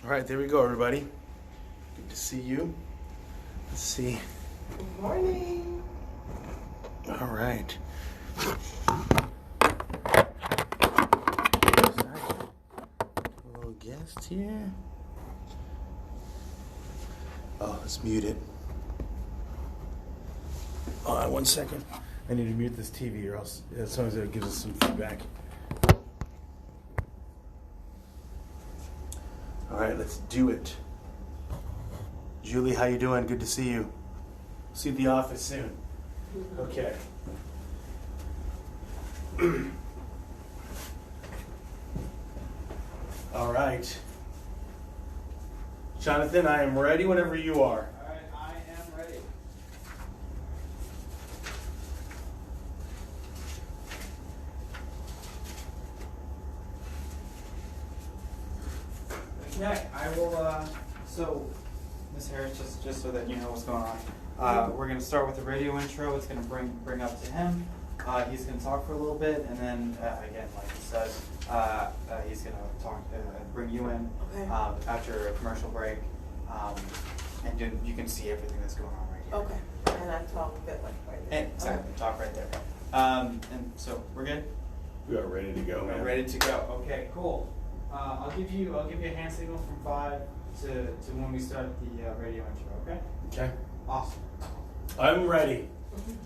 All right, there we go, everybody. Good to see you. Let's see. Good morning. All right. A little guest here. Oh, let's mute it. Hold on 1 second. I need to mute this TV or else sometimes it gives us some feedback. All right, let's do it. Julie, how you doing? Good to see you. See you at the office soon. Okay. All right. Jonathan, I am ready whenever you are. All right, I am ready. Okay, I will, so, Ms. Harris, just so that you know what's going on, we're going to start with the radio intro. It's going to bring up to him. He's going to talk for a little bit, and then, again, like he said, he's going to talk, bring you in after a commercial break, and you can see everything that's going on right here. Okay. And I talk a bit like right there. And exactly, talk right there. And so we're good. We are ready to go, man. We're ready to go. Okay, cool. I'll give you a hand signal from 5 to when we start the radio intro. Okay. Okay. Awesome. I'm ready.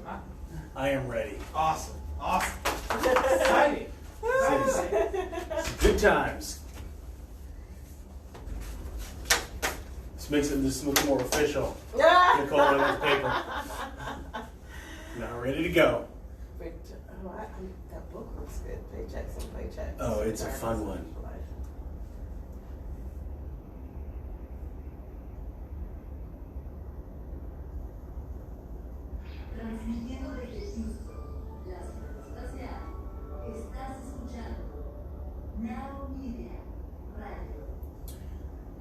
Ah, I am ready. Awesome. Exciting. It's good times. This makes it just look more official. Nicole on this paper. Now ready to go. That book looks good. Paychecks and Playchecks. Oh, it's a fun one. Transmitiendo desde Houston, las Fuerzas de Agua. Estás escuchando Now Media Radio.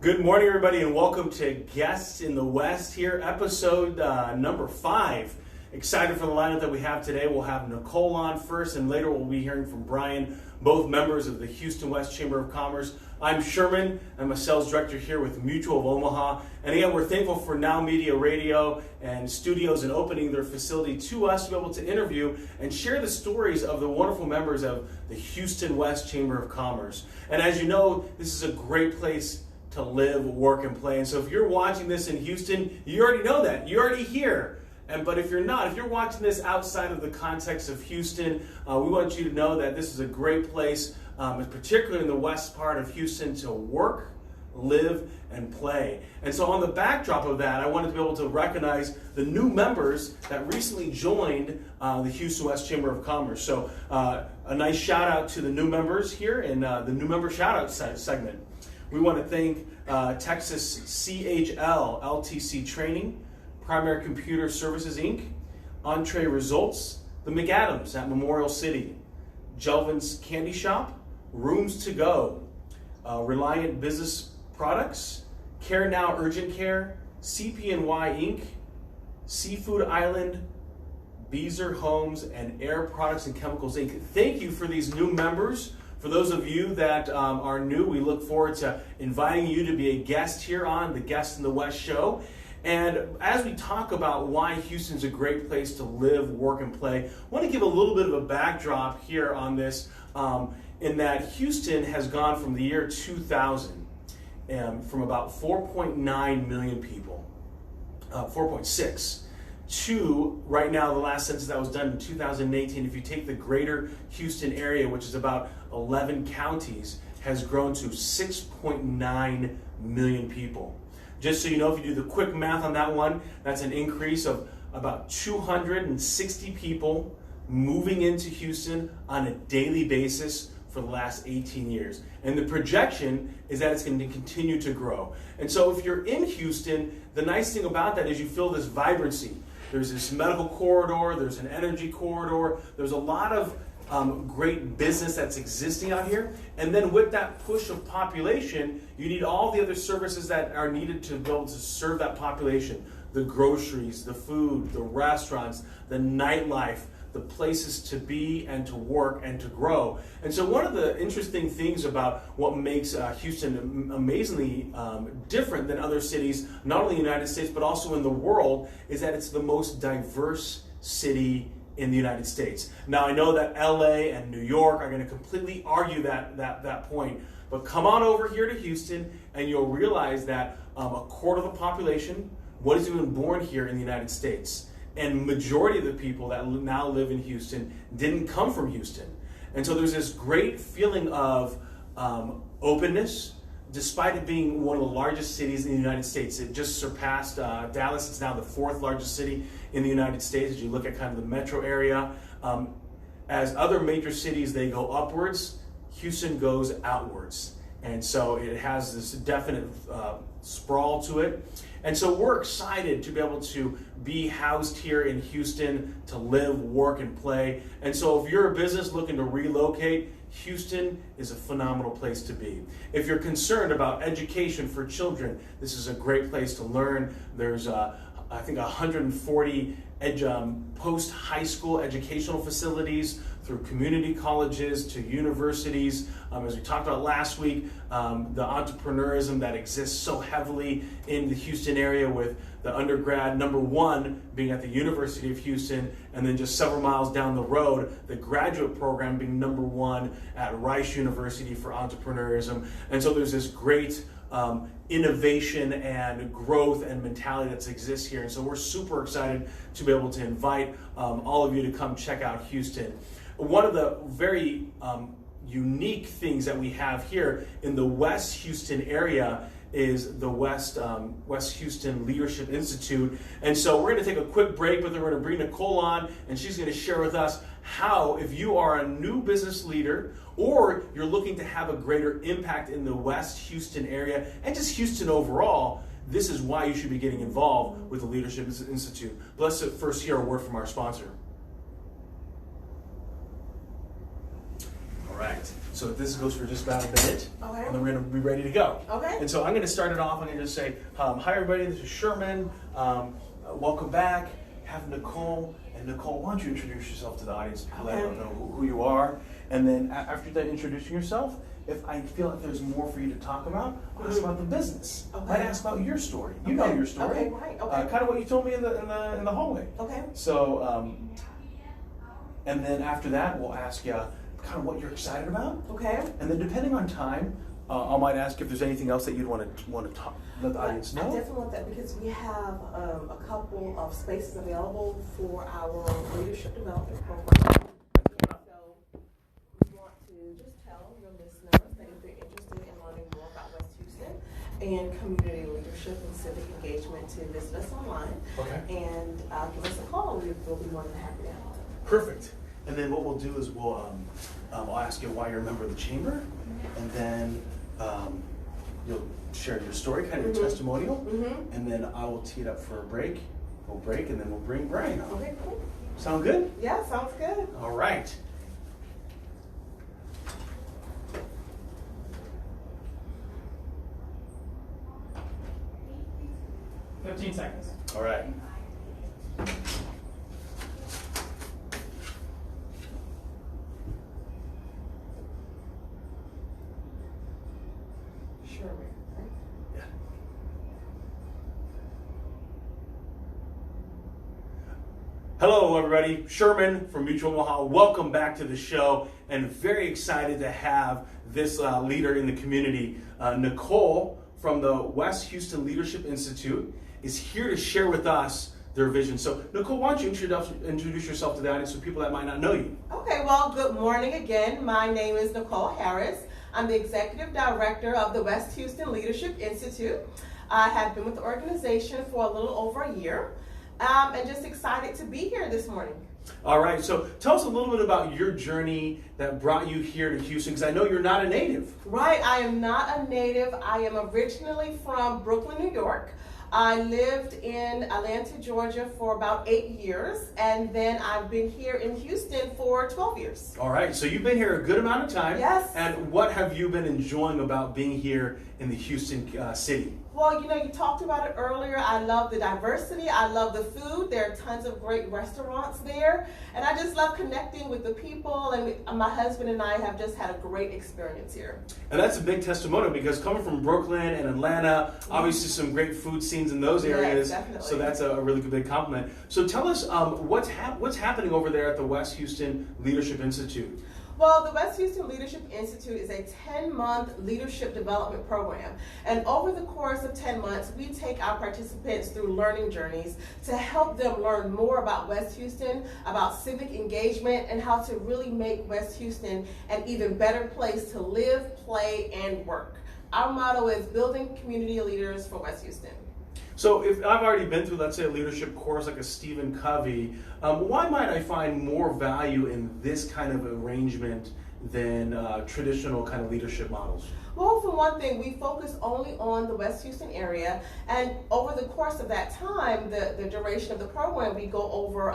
Good morning, everybody, and welcome to Guests in the West here, episode number 5. Excited for the lineup that we have today. We'll have Nicole on first, and later we'll be hearing from Brian, both members of the Houston West Chamber of Commerce. I'm Sherman. I'm a sales director here with Mutual of Omaha. And again, we're thankful for Now Media Radio and Studios and opening their facility to us to be able to interview and share the stories of the wonderful members of the Houston West Chamber of Commerce. And as you know, this is a great place to live, work, and play. And so if you're watching this in Houston, you already know that. You're already here. But if you're not, if you're watching this outside of the context of Houston, we want you to know that this is a great place, particularly in the west part of Houston, to work, live, and play. And so on the backdrop of that, I wanted to be able to recognize the new members that recently joined the Houston West Chamber of Commerce. So a nice shout out to the new members here in the new member shout out segment. We want to thank Texas CHL LTC Training, Primary Computer Services, Inc., Entree Results, the McAdams at Memorial City, Jelvin's Candy Shop, Rooms to Go, Reliant Business Products, Care Now Urgent Care, CP&Y Inc., Seafood Island, Beezer Homes, and Air Products and Chemicals, Inc. Thank you for these new members. For those of you that are new, we look forward to inviting you to be a guest here on the Guest in the West show. And as we talk about why Houston's a great place to live, work, and play, I want to give a little bit of a backdrop here on this, in that Houston has gone from the year 2000, from about 4.9 million people, 4.6, to right now, the last census that was done in 2018, if you take the greater Houston area, which is about 11 counties, has grown to 6.9 million people. Just so you know, if you do the quick math on that one, that's an increase of about 260 people moving into Houston on a daily basis for the last 18 years. And the projection is that it's going to continue to grow. And so if you're in Houston, the nice thing about that is you feel this vibrancy. There's this medical corridor, there's an energy corridor, there's a lot of great business that's existing out here. And then with that push of population, you need all the other services that are needed to be able to serve that population. The groceries, the food, the restaurants, the nightlife, the places to be and to work and to grow. And so one of the interesting things about what makes Houston amazingly different than other cities, not only in the United States, but also in the world, is that it's the most diverse city in the United States. Now, I know that LA and New York are going to completely argue that point, but come on over here to Houston and you'll realize that a quarter of the population wasn't even born here in the United States. And majority of the people that now live in Houston didn't come from Houston. And so there's this great feeling of openness, despite it being one of the largest cities in the United States. It just surpassed Dallas. It's now the 4th largest city in the United States as you look at kind of the metro area. As other major cities, they go upwards, Houston goes outwards. And so it has this definite sprawl to it. And so we're excited to be able to be housed here in Houston, to live, work, and play. And so if you're a business looking to relocate, Houston is a phenomenal place to be. If you're concerned about education for children, this is a great place to learn. There's, I think, 140 post-high school educational facilities through community colleges to universities. As we talked about last week, the entrepreneurism that exists so heavily in the Houston area, with the undergrad #1 being at the University of Houston, and then just several miles down the road, the graduate program being #1 at Rice University for entrepreneurism. And so there's this great innovation and growth and mentality that exists here. And so we're super excited to be able to invite all of you to come check out Houston. One of the very unique things that we have here in the West Houston area is the West Houston Leadership Institute. And so we're going to take a quick break, but then we're going to bring Nicole on, and she's going to share with us how, if you are a new business leader or you're looking to have a greater impact in the West Houston area and just Houston overall, this is why you should be getting involved with the Leadership Institute. But let's first hear a word from our sponsor. All right, so this goes for just about a minute, Okay. and then we're going to be ready to go. Okay. And so I'm going to start it off. I'm going to just say, hi everybody, this is Sherman. Welcome back. Have Nicole. And Nicole, why don't you introduce yourself to the audience, people that don't know who you are. And then after that, introducing yourself, if I feel like there's more for you to talk about, I'll ask about the business. Okay. Might ask about your story. You know your story. Okay, right. Okay. Kind of what you told me in the hallway. Okay. So, and then after that, we'll ask you kind of what you're excited about. Okay. And then depending on time, I might ask if there's anything else that you'd want to talk, let the audience know. I definitely want that because we have a couple of spaces available for our leadership development program. And so we want to just tell your listeners that if they're interested in learning more about West Houston and community leadership and civic engagement, to visit us online. Okay. And give us a call. We'll be more than happy to help. Perfect. And then what we'll do is I'll ask you why you're a member of the chamber, and then you'll share your story, kind of your testimonial, and then I will tee it up for a break. We'll break, and then we'll bring Brian on. Okay, cool. Sound good? Yeah, sounds good. All right. $15 seconds. All right. Sure. Right? Yeah. Hello, everybody. Sherman from Mutual Omaha. Welcome back to the show, and very excited to have this leader in the community. Nicole from the West Houston Leadership Institute is here to share with us their vision. So, Nicole, why don't you introduce yourself to the audience for people that might not know you? Okay, well, good morning again. My name is Nicole Harris. I'm the Executive Director of the West Houston Leadership Institute. I have been with the organization for a little over a year, and just excited to be here this morning. All right, so tell us a little bit about your journey that brought you here to Houston, because I know you're not a native. Right, I am not a native. I am originally from Brooklyn, New York. I lived in Atlanta, Georgia for about 8 years, and then I've been here in Houston for 12 years. All right, so you've been here a good amount of time. Yes. And what have you been enjoying about being here in the Houston city? Well, you talked about it earlier. I love the diversity. I love the food. There are tons of great restaurants there. And I just love connecting with the people. And my husband and I have just had a great experience here. And that's a big testimonial because coming from Brooklyn and Atlanta, obviously some great food scenes in those Yes, areas. definitely. So that's a really big compliment. So tell us what's happening over there at the West Houston Leadership Institute. Well, the West Houston Leadership Institute is a 10-month leadership development program. And over the course of 10 months, we take our participants through learning journeys to help them learn more about West Houston, about civic engagement, and how to really make West Houston an even better place to live, play, and work. Our motto is building community leaders for West Houston. So if I've already been through, let's say, a leadership course like a Stephen Covey, why might I find more value in this kind of arrangement than traditional kind of leadership models? Well, for one thing, we focus only on the West Houston area, and over the course of that time, the duration of the program, we go over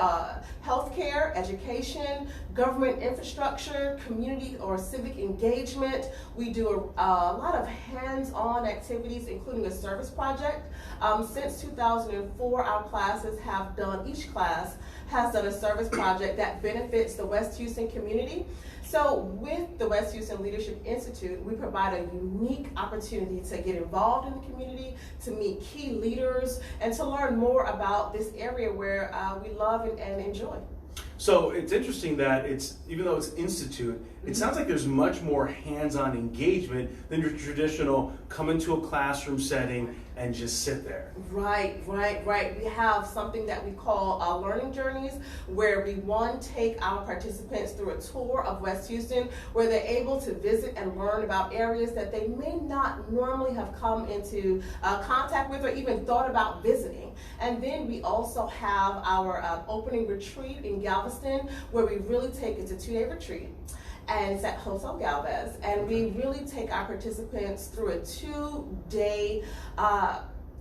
healthcare, education, government infrastructure, community or civic engagement. We do a lot of hands-on activities, including a service project. Since 2004, our classes have done, each class has done a service project that benefits the West Houston community. So with the West Houston Leadership Institute, we provide a unique opportunity to get involved in the community, to meet key leaders, and to learn more about this area where we love and enjoy. So it's interesting that even though it's institute, it sounds like there's much more hands-on engagement than your traditional come into a classroom setting and just sit there. Right. We have something that we call learning journeys, where we take our participants through a tour of West Houston, where they're able to visit and learn about areas that they may not normally have come into contact with or even thought about visiting. And then we also have our opening retreat in Galveston, where we really it's a 2-day retreat. And it's at Hotel Galvez, and we really take our participants through a 2-day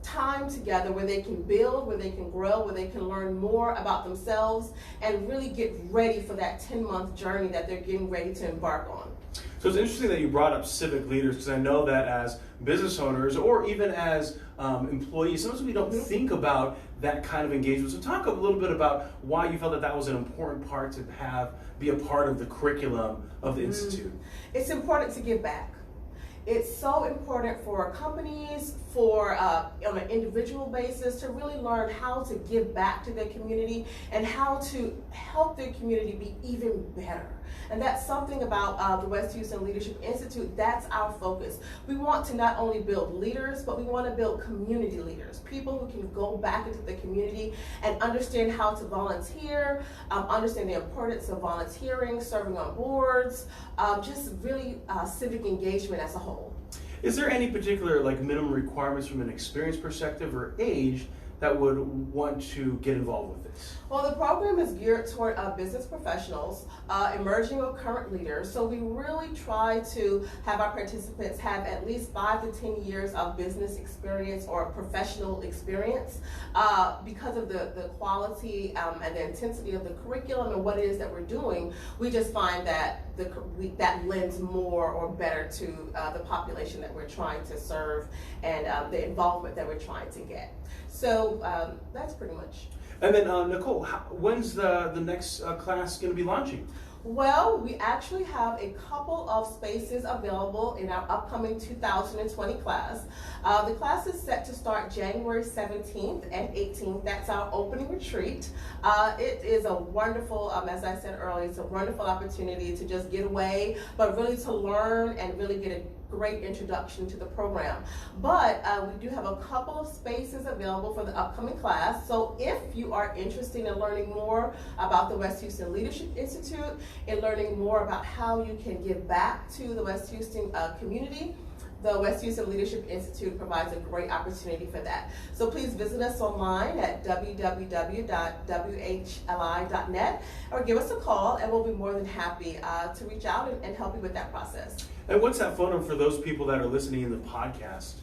time together where they can build, where they can grow, where they can learn more about themselves, and really get ready for that 10-month journey that they're getting ready to embark on. So it's interesting that you brought up civic leaders, because I know that as business owners or even as employees, sometimes we don't think about that kind of engagement. So talk a little bit about why you felt that was an important part to be a part of the curriculum of the Institute. It's important to give back. It's so important for companies, on an individual basis, to really learn how to give back to their community and how to help their community be even better. And that's something about the West Houston Leadership Institute. That's our focus. We want to not only build leaders, but we want to build community leaders, people who can go back into the community and understand how to volunteer, understand the importance of volunteering, serving on boards, just really civic engagement as a whole. Is there any particular minimum requirements from an experience perspective or age that would want to get involved with this? Well, the program is geared toward business professionals, emerging or current leaders. So we really try to have our participants have at least 5 to 10 years of business experience or professional experience. Because of the quality and the intensity of the curriculum and what it is that we're doing, we just find that that lends more or better to the population that we're trying to serve and the involvement that we're trying to get. So that's pretty much. And then Nicole, when's the next class going to be launching? Well, we actually have a couple of spaces available in our upcoming 2020 class. The class is set to start January 17th and 18th. That's our opening retreat. It is a wonderful, as I said earlier, it's a wonderful opportunity to just get away, but really to learn and really get a great introduction to the program. But we do have a couple of spaces available for the upcoming class. So if you are interested in learning more about the West Houston Leadership Institute and learning more about how you can give back to the West Houston community, the West Houston Leadership Institute provides a great opportunity for that. So please visit us online at www.whli.net or give us a call, and we'll be more than happy to reach out and help you with that process. And what's that phone number for those people that are listening in the podcast?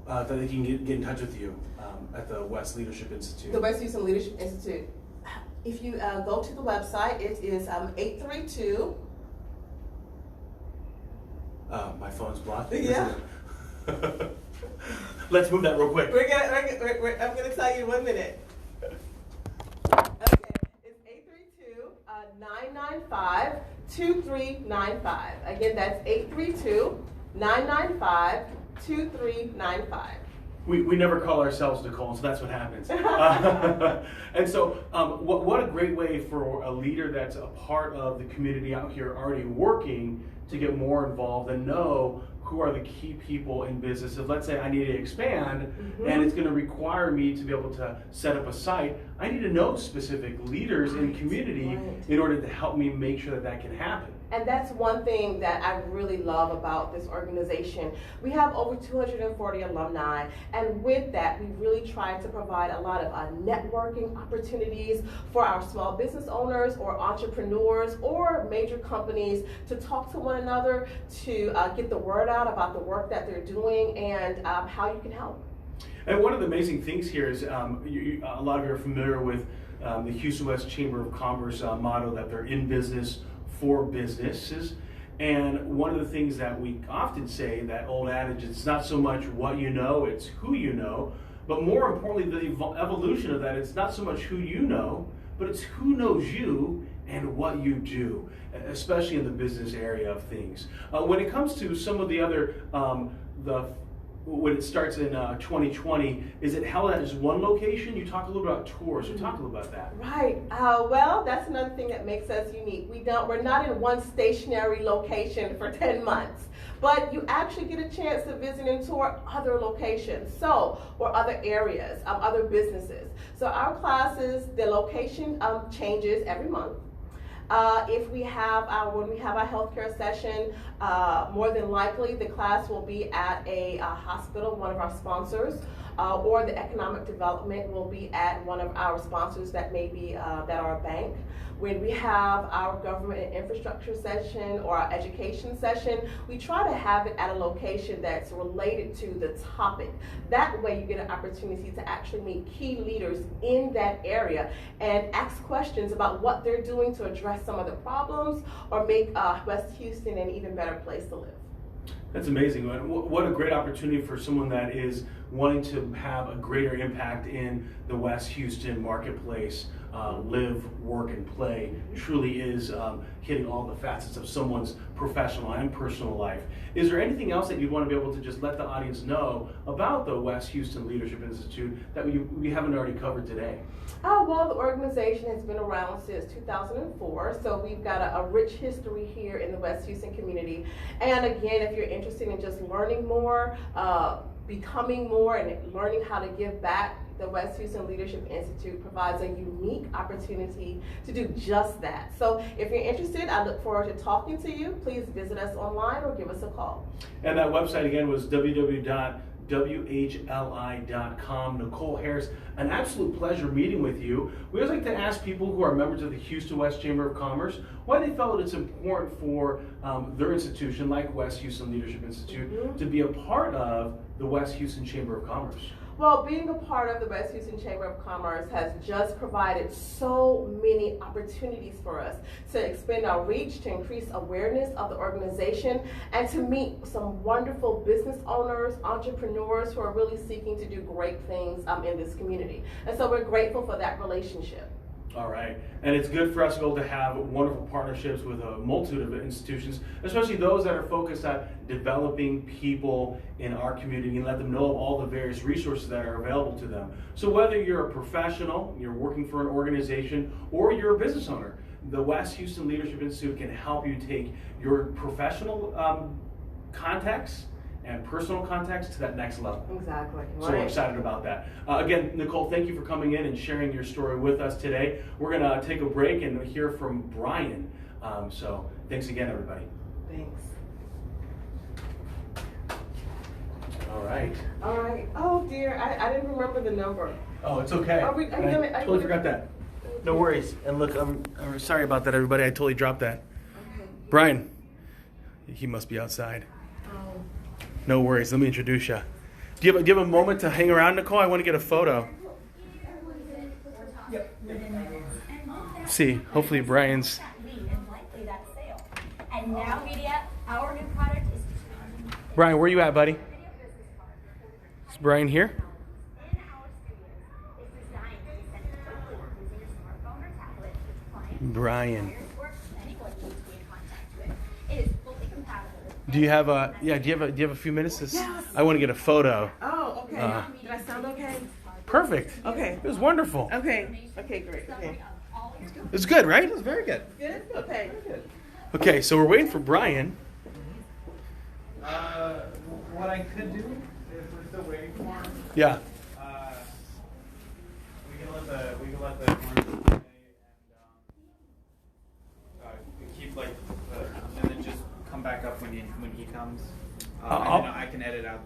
that they can get in touch with you at the West Leadership Institute? The West Houston Leadership Institute. If you go to the website, it is 832. My phone's blocked. Yeah. Let's move that real quick. I'm gonna tell you in 1 minute. Okay, it's 832-995-2395. Again, that's 832-995-2395. We never call ourselves Nicole, so that's what happens. And so, what a great way for a leader that's a part of the community out here already working to get more involved and know who are the key people in business. If let's say I need to expand and it's going to require me to be able to set up a site, I need to know specific leaders in the community in order to help me make sure that that can happen. And that's one thing that I really love about this organization. We have over 240 alumni, and with that, we really try to provide a lot of networking opportunities for our small business owners or entrepreneurs or major companies to talk to one another, to get the word out about the work that they're doing and how you can help. And one of the amazing things here is a lot of you are familiar with the Houston West Chamber of Commerce motto that they're in business for businesses. And one of the things that we often say, that old adage, it's not so much what you know, it's who you know. But more importantly, the evolution of that, it's not so much who you know, but it's who knows you and what you do, especially in the business area of things. When it comes to some of the other, when it starts in 2020, is it held at just one location? You talk a little about tours. So talk a little about that. Right. Well, that's another thing that makes us unique. We're not in one stationary location for 10 months, but you actually get a chance to visit and tour other locations, or other areas, other businesses. So our classes, the location changes every month. When we have our healthcare session, more than likely the class will be at a hospital, one of our sponsors, or the economic development will be at one of our sponsors that may be that are a bank. When we have our government and infrastructure session or our education session, we try to have it at a location that's related to the topic. That way you get an opportunity to actually meet key leaders in that area and ask questions about what they're doing to address some of the problems or make West Houston an even better place to live. That's amazing. What a great opportunity for someone that is wanting to have a greater impact in the West Houston marketplace. Live, work, and play truly is hitting all the facets of someone's professional and personal life. Is there anything else that you'd want to be able to just let the audience know about the West Houston Leadership Institute that we haven't already covered today? Well, the organization has been around since 2004, so we've got a rich history here in the West Houston community. And again, if you're interested in just learning more, becoming more, and learning how to give back, the West Houston Leadership Institute provides a unique opportunity to do just that. So if you're interested, I look forward to talking to you. Please visit us online or give us a call. And that website again was www.whli.com. Nicole Harris, an absolute pleasure meeting with you. We always like to ask people who are members of the Houston West Chamber of Commerce why they felt it's important for their institution, like West Houston Leadership Institute, to be a part of the West Houston Chamber of Commerce. Well, being a part of the West Houston Chamber of Commerce has just provided so many opportunities for us to expand our reach, to increase awareness of the organization, and to meet some wonderful business owners, entrepreneurs who are really seeking to do great things in this community. And so we're grateful for that relationship. All right. And it's good for us to be able to have wonderful partnerships with a multitude of institutions, especially those that are focused on developing people in our community and let them know of all the various resources that are available to them. So whether you're a professional, you're working for an organization, or you're a business owner, the West Houston Leadership Institute can help you take your professional context and personal context to that next level. Exactly. So we're excited about that. Again, Nicole, thank you for coming in and sharing your story with us today. We're going to take a break and hear from Brian. So thanks again, everybody. Thanks. All right. All right. Oh, dear. I didn't remember the number. Oh, it's okay. I totally forgot that. No worries. And look, I'm sorry about that, everybody. I totally dropped that. Okay. Brian, he must be outside. Oh. No worries. Let me introduce you. Do you have a moment to hang around, Nicole? I want to get a photo. See, hopefully Brian's. And now, media, our new product is. Brian, where you at, buddy? Is Brian here? In our studios, it's designed to be sent quickly using your smartphone or tablet to clients. Brian. Or anyone needs to be in contact with. It is fully compatible with. Do you have a do you have a few minutes? Yes. I want to get a photo. Oh, okay. Did I sound okay? Perfect. Okay. It was wonderful. Okay. Okay, great. Okay. It's good, right? It was very good. Good? Okay. Okay, so we're waiting for Brian. What I could do, if we're still waiting for him, Yeah. we can let the commercial play and keep and then just come back up when he comes. And then I can edit out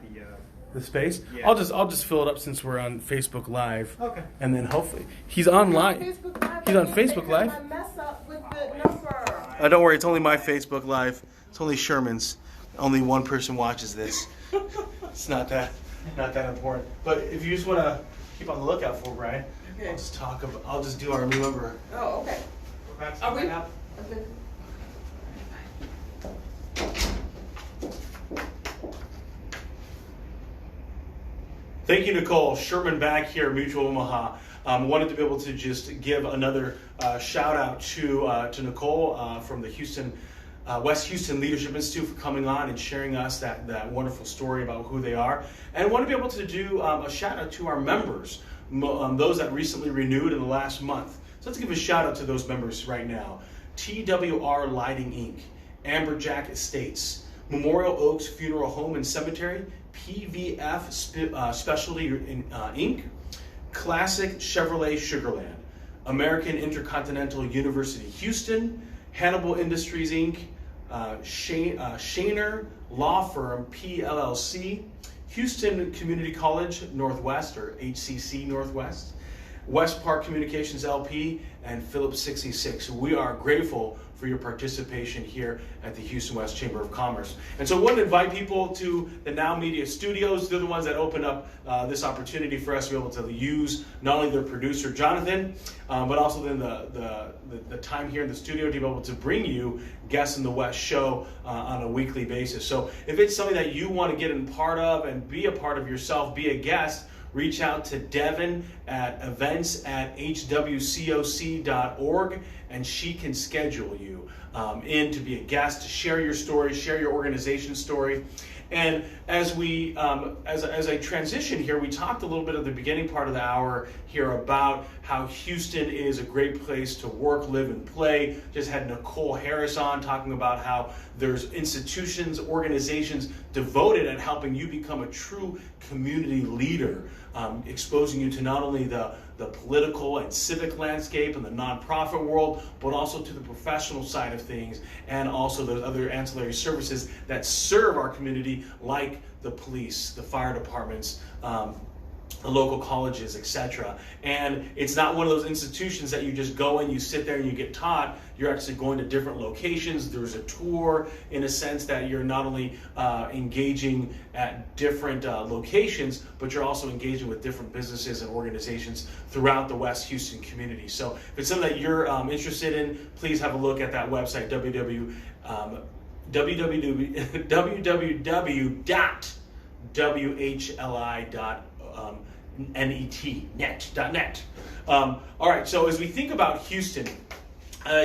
The space. Yeah. I'll just fill it up since we're on Facebook Live. Okay. And then hopefully he's online. Facebook Live. He's on Facebook Live. I mess up with the number. Don't worry, it's only my Facebook Live. It's only Sherman's. Only one person watches this. It's not that important. But if you just want to keep on the lookout for Brian, Okay. I'll just do our new number. Oh, okay. Are we? Okay. Thank you, Nicole. Sherman back here, Mutual Omaha. Wanted to be able to just give another shout out to Nicole from the West Houston Leadership Institute for coming on and sharing us that wonderful story about who they are. And want to be able to do a shout out to our members, those that recently renewed in the last month. So let's give a shout out to those members right now. TWR Lighting Inc., Amberjack Estates, Memorial Oaks Funeral Home and Cemetery, PVF Specialty Inc., Classic Chevrolet Sugarland, American Intercontinental University Houston, Hannibal Industries Inc., Shaner Law Firm PLLC, Houston Community College Northwest or HCC Northwest, West Park Communications LP, and Phillips 66. We are grateful for your participation here at the Houston West Chamber of Commerce. And so I want to invite people to the Now Media Studios. They're the ones that opened up this opportunity for us to be able to use not only their producer, Jonathan, but also then the time here in the studio to be able to bring you Guests in the West show on a weekly basis. So if it's something that you want to get in part of and be a part of yourself, be a guest, reach out to Devin at events@hwcoc.org, and she can schedule you in to be a guest, to share your story, share your organization story. And as we, as I transition here, we talked a little bit at the beginning part of the hour here about how Houston is a great place to work, live, and play. Just had Nicole Harris on talking about how there's institutions, organizations devoted at helping you become a true community leader, exposing you to not only the political and civic landscape and the nonprofit world, but also to the professional side of things, and also those other ancillary services that serve our community, like the police, the fire departments, the local colleges, etc. And it's not one of those institutions that you just go in, you sit there and you get taught. You're actually going to different locations. There's a tour, in a sense that you're not only engaging at different locations, but you're also engaging with different businesses and organizations throughout the West Houston community. So if it's something that you're interested in, please have a look at that website, www.whli.net. All right, so as we think about Houston,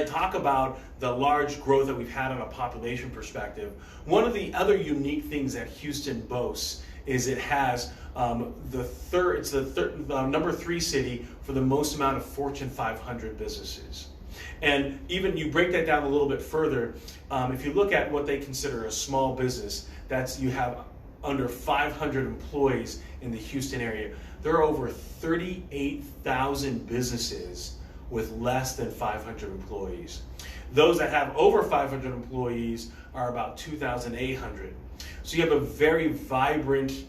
talk about the large growth that we've had on a population perspective. One of the other unique things that Houston boasts is it has it's the number 3 city for the most amount of Fortune 500 businesses. And even you break that down a little bit further, if you look at what they consider a small business, you have under 500 employees in the Houston area. There are over 38,000 businesses with less than 500 employees. Those that have over 500 employees are about 2,800. So you have a very vibrant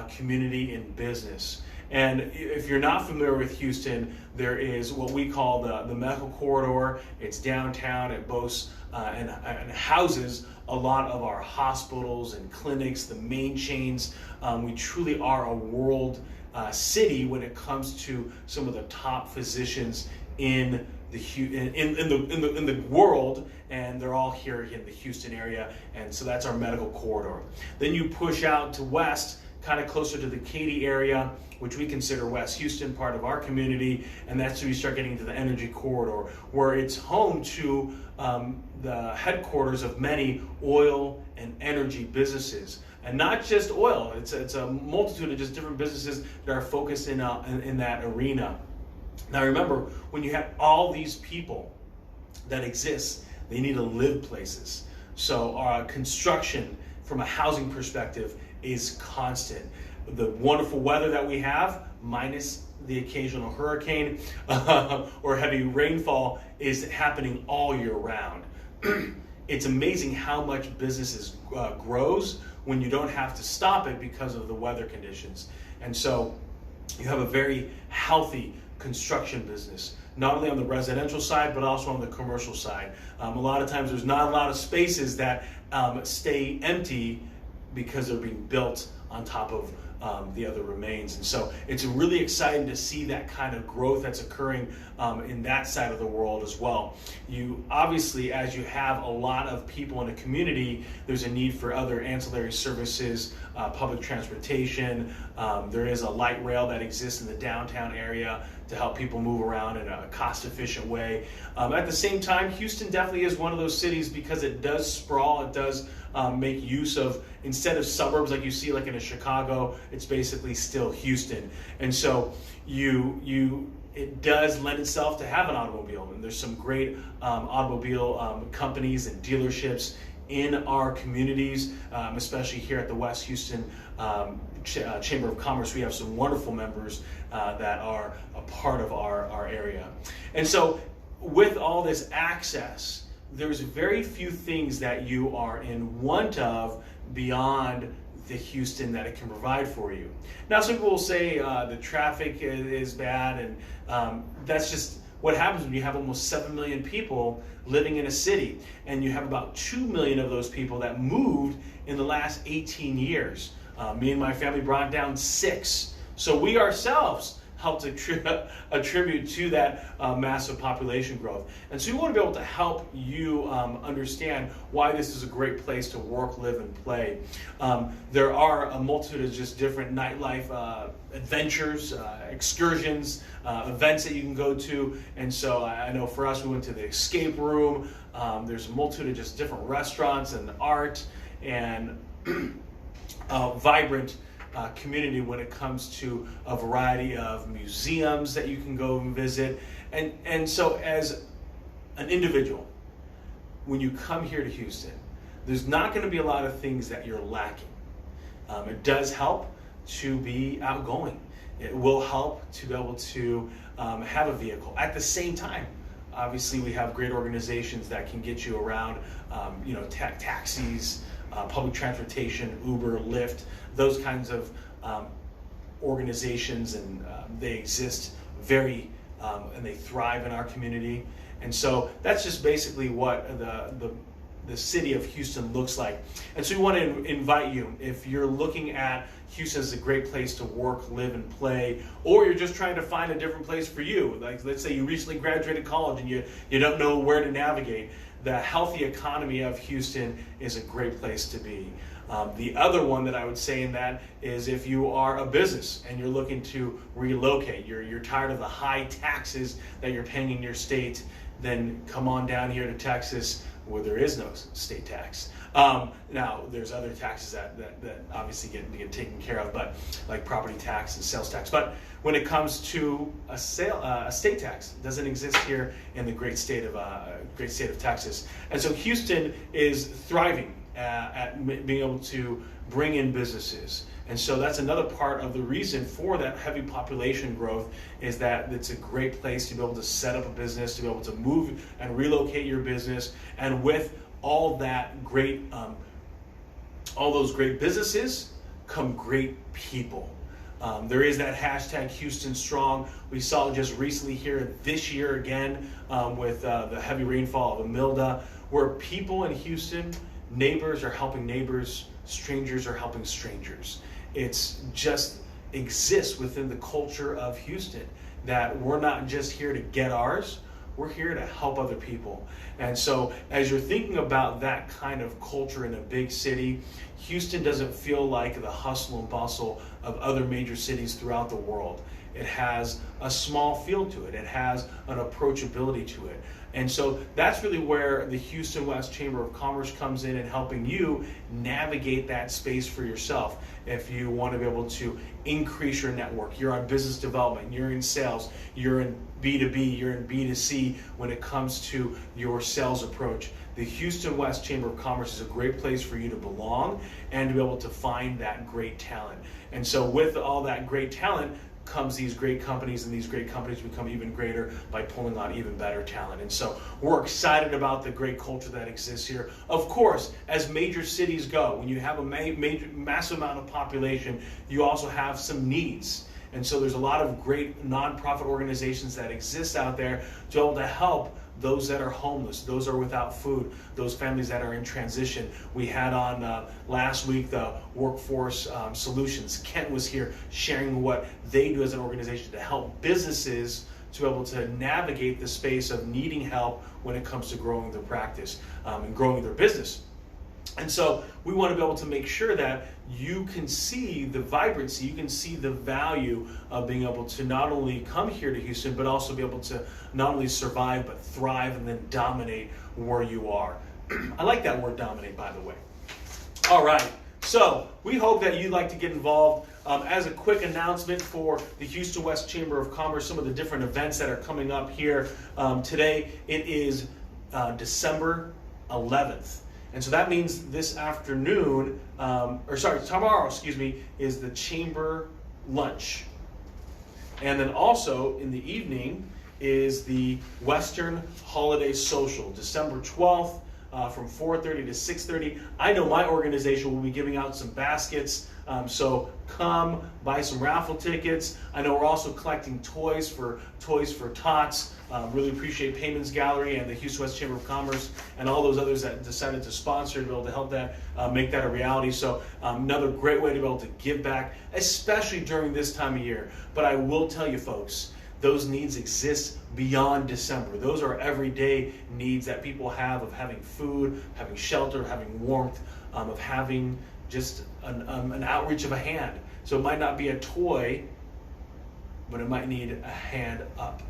community in business. And if you're not familiar with Houston, there is what we call the Medical Corridor. It's downtown. It boasts and houses a lot of our hospitals and clinics, the main chains. We truly are a world city when it comes to some of the top physicians in the world, and they're all here in the Houston area, and so that's our medical corridor. Then you push out to west, kind of closer to the Katy area, which we consider West Houston, part of our community, and that's when you start getting into the energy corridor, where it's home to the headquarters of many oil and energy businesses. And not just oil, it's a multitude of just different businesses that are focused in that arena. Now remember, when you have all these people that exist, they need to live places. So our construction from a housing perspective is constant. The wonderful weather that we have, minus the occasional hurricane or heavy rainfall, is happening all year round. It's amazing how much business grows when you don't have to stop it because of the weather conditions. And so you have a very healthy construction business, not only on the residential side, but also on the commercial side. A lot of times there's not a lot of spaces that stay empty because they're being built on top of the other remains. And so it's really exciting to see that kind of growth that's occurring in that side of the world as well. You obviously, as you have a lot of people in a community, there's a need for other ancillary services, public transportation. There is a light rail that exists in the downtown area to help people move around in a cost-efficient way. At the same time, Houston definitely is one of those cities because it does sprawl, it does make use of, instead of suburbs like you see like in a Chicago, it's basically still Houston. And so it does lend itself to have an automobile, and there's some great automobile companies and dealerships in our communities, especially here at the West Houston Chamber of Commerce. We have some wonderful members that are a part of our area. And so with all this access, there's very few things that you are in want of beyond the Houston that it can provide for you. Now, some people will say the traffic is bad, and that's just what happens when you have almost 7 million people living in a city, and you have about 2 million of those people that moved in the last 18 years. Me and my family brought down 6. So we ourselves helped attribute to that massive population growth. And so we want to be able to help you understand why this is a great place to work, live, and play. There are a multitude of just different nightlife adventures, excursions, events that you can go to. And so I know for us, we went to the escape room. There's a multitude of just different restaurants and art and vibrant community when it comes to a variety of museums that you can go and visit. And so as an individual, when you come here to Houston, there's not going to be a lot of things that you're lacking. It does help to be outgoing. It will help to be able to have a vehicle. At the same time, obviously we have great organizations that can get you around, taxis, public transportation, Uber, Lyft, those kinds of organizations, and they exist and they thrive in our community. And so that's just basically what the city of Houston looks like. And so we want to invite you, if you're looking at Houston as a great place to work, live, and play, or you're just trying to find a different place for you, like let's say you recently graduated college and you don't know where to navigate, the healthy economy of Houston is a great place to be. The other one that I would say in that is if you are a business and you're looking to relocate, you're tired of the high taxes that you're paying in your state, then come on down here to Texas where there is no state tax. Now, there's other taxes that obviously get taken care of, but like property tax and sales tax. But when it comes to a state tax, it doesn't exist here in the great state of Texas. And so Houston is thriving at being able to bring in businesses. And so that's another part of the reason for that heavy population growth, is that it's a great place to be able to set up a business, to be able to move and relocate your business. And with all that great, all those great businesses come great people. There is that hashtag Houston Strong. We saw it just recently here this year again with the heavy rainfall of Imelda, where people in Houston neighbors are helping neighbors, strangers are helping strangers. It's just exists within the culture of Houston that we're not just here to get ours, we're here to help other people. And so as you're thinking about that kind of culture in a big city, Houston doesn't feel like the hustle and bustle of other major cities throughout the world. It has a small feel to it. It has an approachability to it. And so that's really where the Houston West Chamber of Commerce comes in helping you navigate that space for yourself. If you want to be able to increase your network, you're on business development, you're in sales, you're in B2B, you're in B2C when it comes to your sales approach. The Houston West Chamber of Commerce is a great place for you to belong and to be able to find that great talent. And so with all that great talent comes these great companies, and these great companies become even greater by pulling on even better talent. And so we're excited about the great culture that exists here. Of course, as major cities go, when you have a massive amount of population, you also have some needs. And so there's a lot of great nonprofit organizations that exist out there to be able to help those that are homeless, those that are without food, those families that are in transition. We had on last week the Workforce Solutions. Kent was here sharing what they do as an organization to help businesses to be able to navigate the space of needing help when it comes to growing their practice and growing their business. And so we want to be able to make sure that you can see the vibrancy, you can see the value of being able to not only come here to Houston, but also be able to not only survive, but thrive and then dominate where you are. I like that word dominate, by the way. All right, so we hope that you'd like to get involved. As a quick announcement for the Houston West Chamber of Commerce, some of the different events that are coming up here today, it is December 11th. And so that means this afternoon, tomorrow, is the chamber lunch. And then also in the evening is the Western Holiday Social, December 12th from 4:30 to 6:30. I know my organization will be giving out some baskets, so come buy some raffle tickets. I know we're also collecting Toys for Tots. Really appreciate Payments Gallery and the Houston West Chamber of Commerce and all those others that decided to sponsor to be able to help that make that a reality. So another great way to be able to give back, especially during this time of year. But I will tell you folks, those needs exist beyond December. Those are everyday needs that people have of having food, having shelter, having warmth, of having just an outreach of a hand. So it might not be a toy, but it might need a hand up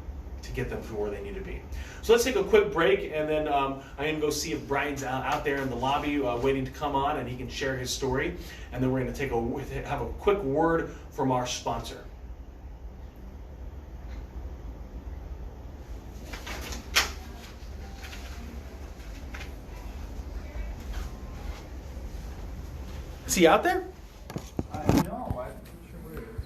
to get them to where they need to be. So let's take a quick break, and then I'm going to go see if Brian's out there in the lobby waiting to come on, and he can share his story. And then we're going to have a quick word from our sponsor. Is he out there? No, I'm not sure where it is.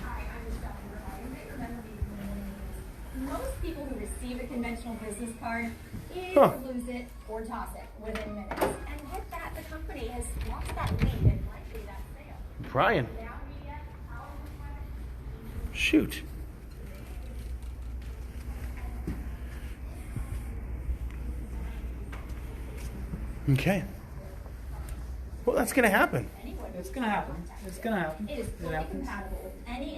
Hi, I'm Michelle. You may remember these names. Most people who receive a conventional business card either lose it or toss it within minutes. And with that, the company has lost that lead and likely that sale. Brian. Now media, our requirement. Shoot. Okay. Well, that's going to happen. It's gonna happen. It's gonna happen. It is fully happens. compatible with any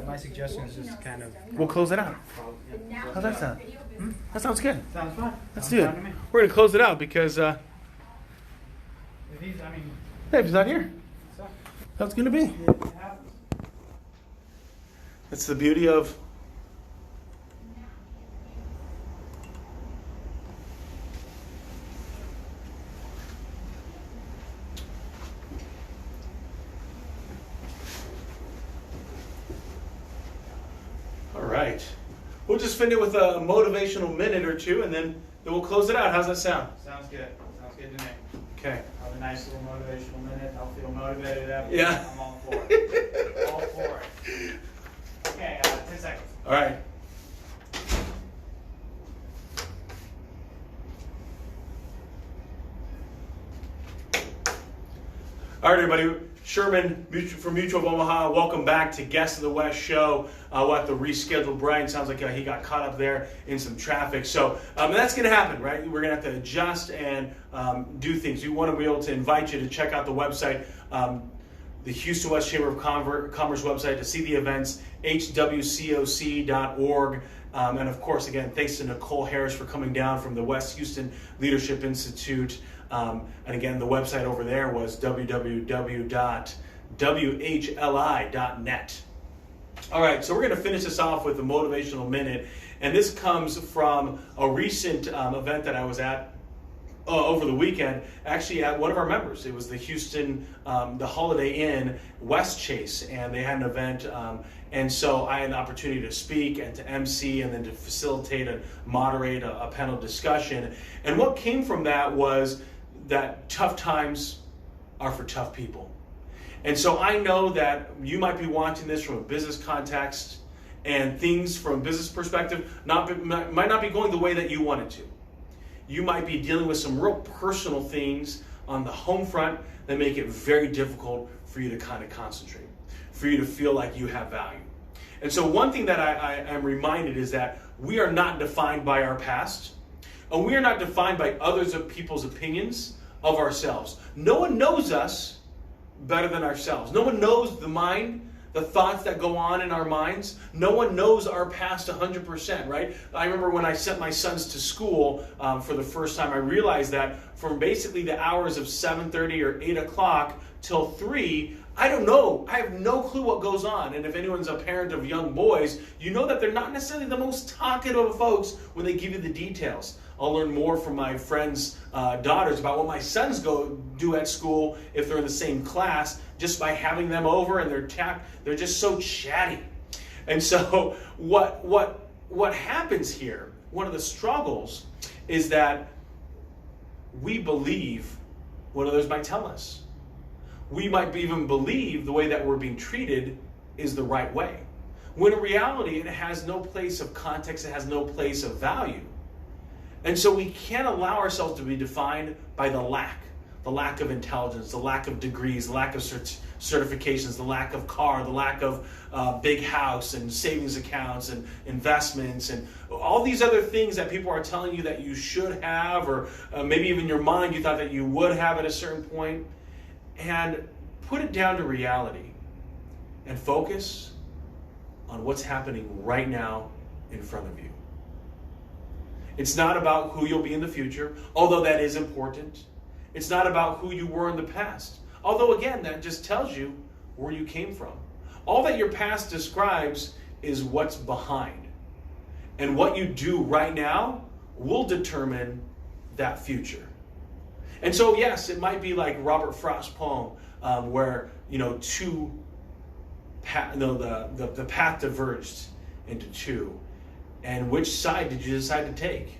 My suggestion is just kind of. We'll close it out. How's that sound? That sounds good. Sounds fine. Let's Sounds do it. fine to me. We're going to close it out because If Dave's not here. so, How it's going to be. it happens. That's the beauty of all right. We'll just finish with a motivational minute or two, and then we'll close it out. How's that sound? Sounds good. Sounds good to me. Okay. Have a nice little motivational minute. I'll feel motivated after. Yeah. I'm all for it. All for it. Okay, 10 seconds. All right. All right, everybody. Sherman from Mutual of Omaha, welcome back to Guest of the West show. We'll have to reschedule Brian. Sounds like he got caught up there in some traffic. So that's going to happen, right? We're going to have to adjust and do things. We want to be able to invite you to check out the website, the Houston West Chamber of Commerce website, to see the events, hwcoc.org. And of course, again, thanks to Nicole Harris for coming down from the West Houston Leadership Institute. And again, the website over there was www.whli.net. All right, so we're going to finish this off with a motivational minute. And this comes from a recent event that I was at over the weekend, actually at one of our members. It was the Houston, the Holiday Inn West Chase, and they had an event. And so I had an opportunity to speak and to MC and then to facilitate and moderate a panel discussion. And what came from that was that tough times are for tough people. And so I know that you might be watching this from a business context, and things from a business perspective might not be going the way that you wanted to. You might be dealing with some real personal things on the home front that make it very difficult for you to kind of concentrate, for you to feel like you have value. And so one thing that I am reminded is that we are not defined by our past, and we are not defined by others of people's opinions of ourselves. No one knows us better than ourselves. No one knows the mind, the thoughts that go on in our minds. No one knows our past 100%, right? I remember when I sent my sons to school for the first time, I realized that from basically the hours of 7:30 or 8 o'clock till 3, I don't know. I have no clue what goes on. And if anyone's a parent of young boys, you know that they're not necessarily the most talkative of folks when they give you the details. I'll learn more from my friends' daughters about what my sons do at school if they're in the same class, just by having them over, and they're just so chatty. And so what happens here, one of the struggles, is that we believe what others might tell us. We might even believe the way that we're being treated is the right way, when in reality it has no place of context, it has no place of value. And so we can't allow ourselves to be defined by the lack of intelligence, the lack of degrees, the lack of certifications, the lack of car, the lack of big house and savings accounts and investments and all these other things that people are telling you that you should have, or maybe even in your mind you thought that you would have at a certain point. And put it down to reality and focus on what's happening right now in front of you. It's not about who you'll be in the future, although that is important. It's not about who you were in the past, although again, that just tells you where you came from. All that your past describes is what's behind. And what you do right now will determine that future. And so, yes, it might be like Robert Frost's poem, where the path diverged into two. And which side did you decide to take?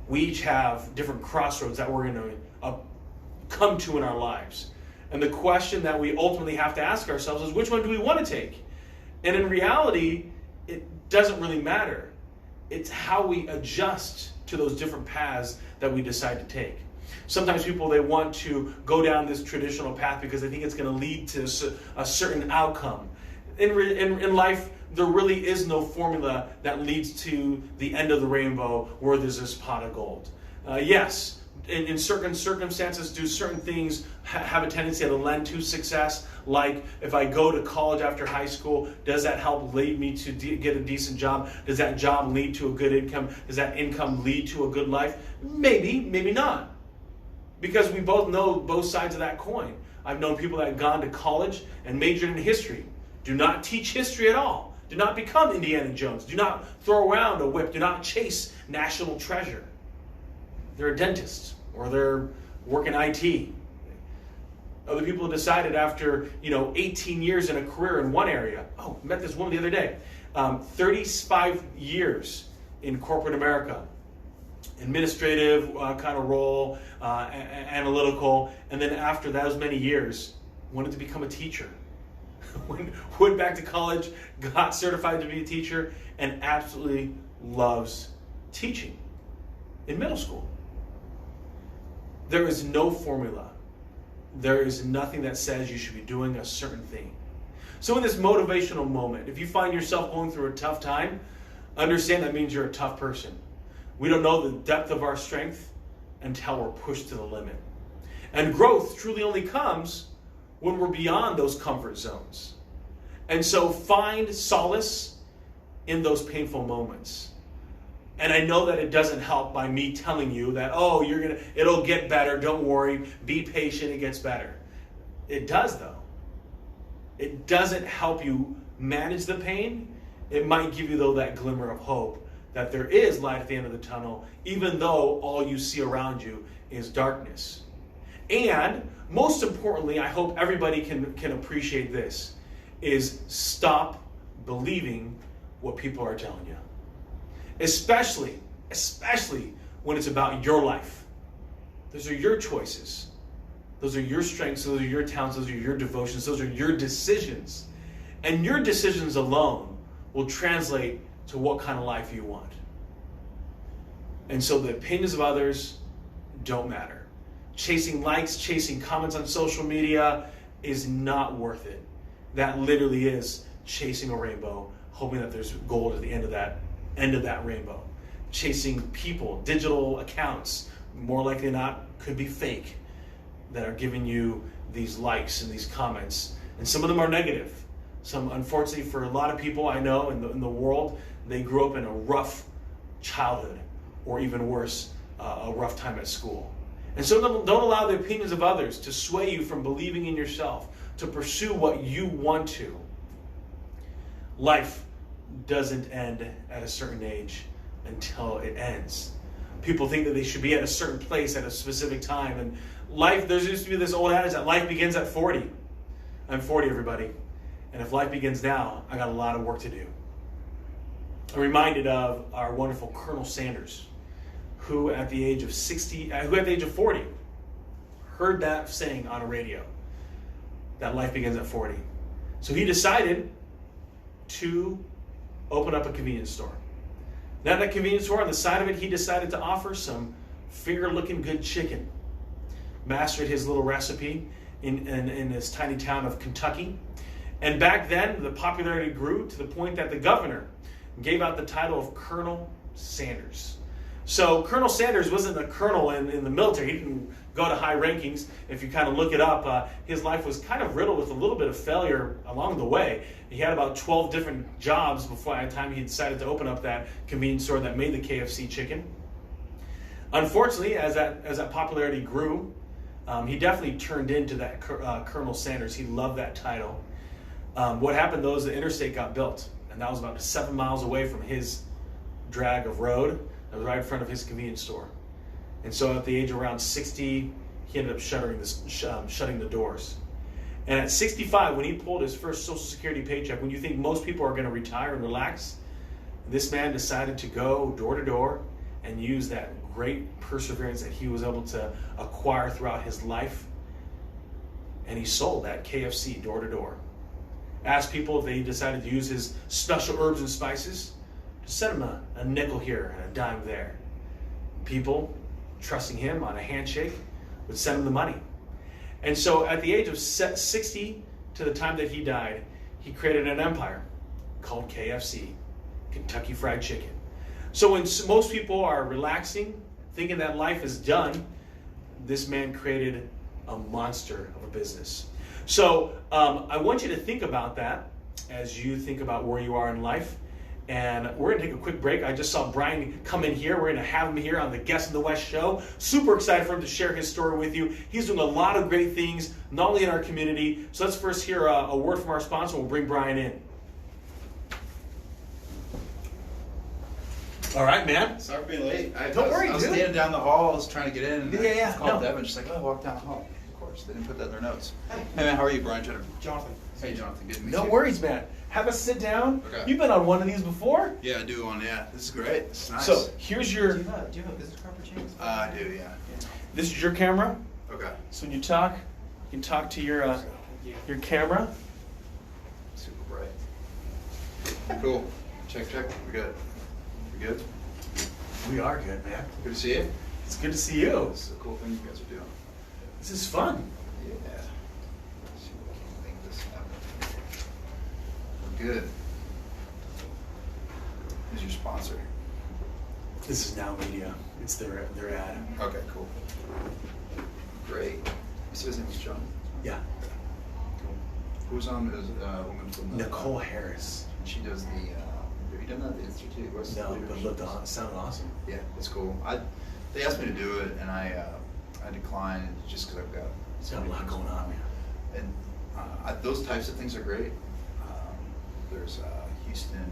We each have different crossroads that we're going to come to in our lives. And the question that we ultimately have to ask ourselves is, which one do we want to take? And in reality, it doesn't really matter. It's how we adjust to those different paths that we decide to take. Sometimes people, they want to go down this traditional path because they think it's going to lead to a certain outcome. In life, there really is no formula that leads to the end of the rainbow where there's this pot of gold. Yes, in certain circumstances, do certain things have a tendency to lend to success? Like if I go to college after high school, does that help lead me to get a decent job? Does that job lead to a good income? Does that income lead to a good life? Maybe, maybe not. Because we both know both sides of that coin. I've known people that have gone to college and majored in history. Do not teach history at all. Do not become Indiana Jones. Do not throw around a whip. Do not chase national treasure. They're a dentist or they're working IT. Other people have decided after 18 years in a career in one area. Oh, met this woman the other day. 35 years in corporate America. Administrative kind of role, analytical, and then after those many years, wanted to become a teacher. Went back to college, got certified to be a teacher, and absolutely loves teaching in middle school. There is no formula there is nothing that says you should be doing a certain thing. So in this motivational moment, if you find yourself going through a tough time, understand that means you're a tough person. We don't know the depth of our strength until we're pushed to the limit. And growth truly only comes when we're beyond those comfort zones. And so find solace in those painful moments. And I know that it doesn't help by me telling you that, oh, it'll get better, don't worry, be patient, it gets better. It does though. It doesn't help you manage the pain. It might give you though that glimmer of hope that there is light at the end of the tunnel, even though all you see around you is darkness. And most importantly, I hope everybody can appreciate this, is stop believing what people are telling you. Especially when it's about your life. Those are your choices. Those are your strengths, those are your talents, those are your devotions, those are your decisions. And your decisions alone will translate to what kind of life you want. And so the opinions of others don't matter. Chasing likes, chasing comments on social media is not worth it. That literally is chasing a rainbow, hoping that there's gold at the end of that rainbow. Chasing people, digital accounts, more likely than not, could be fake, that are giving you these likes and these comments. And some of them are negative. Some, unfortunately, for a lot of people I know in the world, they grew up in a rough childhood, or even worse, a rough time at school. And so don't allow the opinions of others to sway you from believing in yourself, to pursue what you want to. Life doesn't end at a certain age until it ends. People think that they should be at a certain place at a specific time. And life, there used to be this old adage that life begins at 40. I'm 40, everybody. And if life begins now, I got a lot of work to do. I'm reminded of our wonderful Colonel Sanders, who at the age of 40, heard that saying on a radio, that life begins at 40. So he decided to open up a convenience store. Now, that convenience store, on the side of it, he decided to offer some finger-looking good chicken. Mastered his little recipe in his tiny town of Kentucky. And back then, the popularity grew to the point that the governor gave out the title of Colonel Sanders. So Colonel Sanders wasn't a colonel in the military. He didn't go to high rankings. If you kind of look it up, his life was kind of riddled with a little bit of failure along the way. He had about 12 different jobs before the time he decided to open up that convenience store that made the KFC chicken. Unfortunately, as that popularity grew, he definitely turned into that Colonel Sanders. He loved that title. What happened though is the interstate got built, and that was about 7 miles away from his drag of road. That was right in front of his convenience store. And so at the age of around 60, he ended up shutting the doors. And at 65, when he pulled his first Social Security paycheck, when you think most people are going to retire and relax, this man decided to go door to door and use that great perseverance that he was able to acquire throughout his life. And he sold that KFC door to door. Asked people if they decided to use his special herbs and spices, to send him a nickel here and a dime there. People, trusting him on a handshake, would send him the money. And so at the age of 60, to the time that he died, he created an empire called KFC, Kentucky Fried Chicken. So when most people are relaxing, thinking that life is done, this man created a monster of a business. So I want you to think about that as you think about where you are in life. And we're going to take a quick break. I just saw Brian come in here. We're going to have him here on the Guest in the West show. Super excited for him to share his story with you. He's doing a lot of great things, not only in our community. So let's first hear a word from our sponsor. We'll bring Brian in. All right, man. Sorry for being late. Don't worry, I was dude. standing down the hall. I was trying to get in. And Yeah. I called No. Devin. She's like, oh, walk down the hall. Of course. They didn't put that in their notes. Hey, man. How are you, Brian Jenner? Jonathan. Hey, Jonathan. Good to meet No you. worries, man. Have a sit down. Okay. You've been on one of these before. Yeah, I do one. Yeah. This is great. This is nice. So here's your, Do you have a business card for James? I do, yeah. this is your camera. Okay. So when you talk, you can talk to your camera. Super bright. Cool. Check. We good. We good? We are good, man. Good to see you. It's good to see you. This is a cool thing you guys are doing. This is fun. Yeah. Let's see if we can make this happen. We're good. Who's your sponsor? This is Now Media. It's their ad. Okay, cool. Great. You said his name was John? Yeah. Who's on as a woman from the... Nicole Harris. And she does the... have you done that, the Institute? What's the No, but leadership? sounded awesome. Yeah, it's cool. They asked me to do it, and I declined just because I've got... It's got a lot going on, man. And those types of things are great. There's Houston...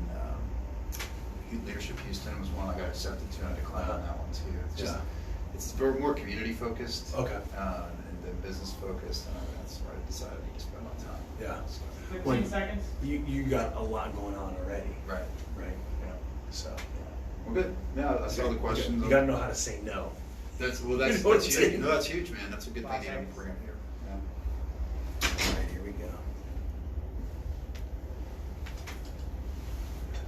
Leadership Houston was one I got accepted to, and I declined on that one too. It's just, it's very more community focused, Okay. and then business focused, and that's where I decided I need to spend my time. Yeah. So, 15 seconds. You got a lot going on already. right. Right. Yeah. So. Well, good. Yeah, I saw the questions. You got to know how to say no. That's You know what I'm huge. saying? No, that's huge, man. That's a good 5 thing to seconds. bring up here. Yeah. All right, here we go.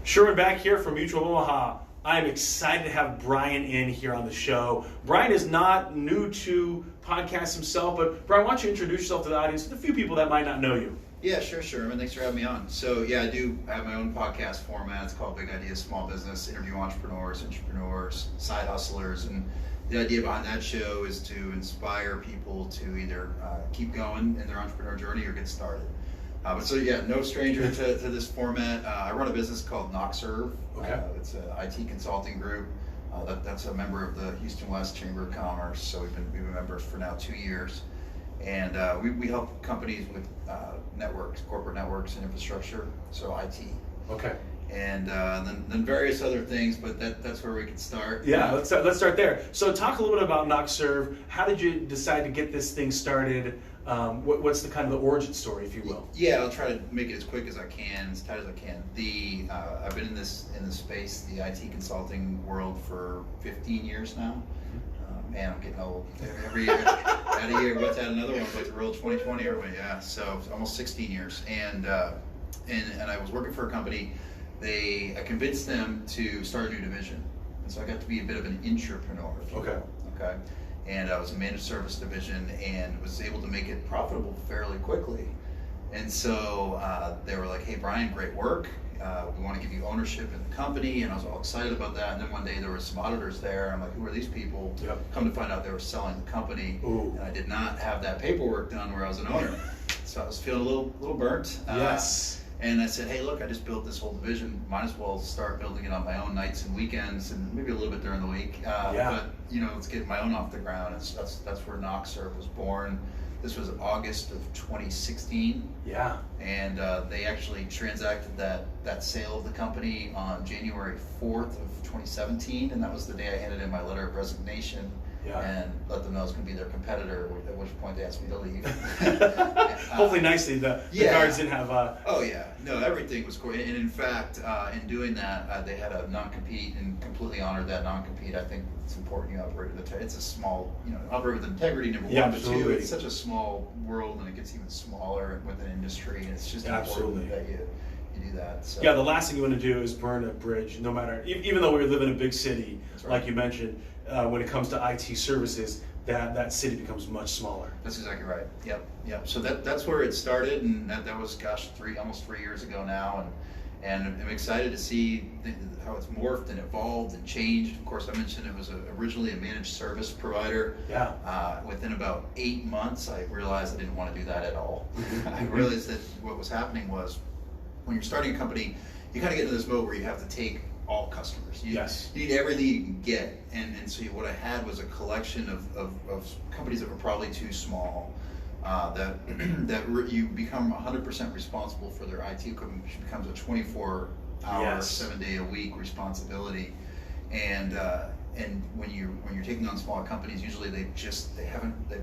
Sherman back here from Mutual Omaha. I'm excited to have Brian in here on the show. Brian is not new to podcasts himself, but Brian, why don't you introduce yourself to the audience and a few people that might not know you? Yeah, sure. I mean, thanks for having me on. So, yeah, I have my own podcast format. It's called Big Ideas Small Business. Interview entrepreneurs, side hustlers, and the idea behind that show is to inspire people to either keep going in their entrepreneur journey or get started. No stranger to this format. I run a business called Noxserve. Okay. It's an IT consulting group. That's a member of the Houston West Chamber of Commerce. So we've been members for now 2 years, and we help companies with networks, corporate networks, and infrastructure. So IT. Okay. And then various other things, but that's where we can start. Yeah, let's start there. So talk a little bit about Noxserve. How did you decide to get this thing started? What's the kind of the origin story, if you will? Yeah, I'll try to make it as quick as I can, as tight as I can. I've been in the space, the IT consulting world, for 15 years now. Man, I'm getting old. Every year, add a year. What's that? Another one? Like the real 2020, aren't we? Yeah. So almost 16 years, and I was working for a company. I convinced them to start a new division, and so I got to be a bit of an intrapreneur. If you will. Okay. And I was a managed service division and was able to make it profitable fairly quickly. And so they were like, "Hey, Brian, great work. We want to give you ownership in the company." And I was all excited about that. And then one day there were some auditors there. I'm like, "Who are these people?" Yep. Come to find out they were selling the company. Ooh. And I did not have that paperwork done where I was an owner. So I was feeling a little burnt. Yes. And I said, "Hey, look, I just built this whole division. Might as well start building it on my own nights and weekends, and maybe a little bit during the week. But let's get my own off the ground." And that's where Noxserve was born. This was August of 2016. Yeah. And they actually transacted that sale of the company on January 4th of 2017, and that was the day I handed in my letter of resignation. Yeah. And let them know I was going to be their competitor, at which point they asked me to leave. Hopefully nicely, the guards didn't have... Oh yeah, no, everything was cool. And in fact, in doing that, they had a non-compete and completely honored that non-compete. I think it's important you operate with it's a small, operate with integrity, number one, but two, it's such a small world, and it gets even smaller with an industry, and it's just important that you do that. So. Yeah, the last thing you want to do is burn a bridge, no matter, even though we live in a big city, right. Like you mentioned, when it comes to IT services, that city becomes much smaller. That's exactly right. Yep. So that's where it started, and that was, almost 3 years ago now, and I'm excited to see how it's morphed and evolved and changed. Of course, I mentioned it was originally a managed service provider. Yeah. Within about 8 months, I realized I didn't want to do that at all. I realized that what was happening was, when you're starting a company, you kind of get into this mode where you have to take all customers. You need everything you can get, and so what I had was a collection of companies that were probably too small, that you become 100% responsible for their IT equipment, which becomes a 24-hour, 7-day-a-week responsibility, and when you're taking on smaller companies, usually they've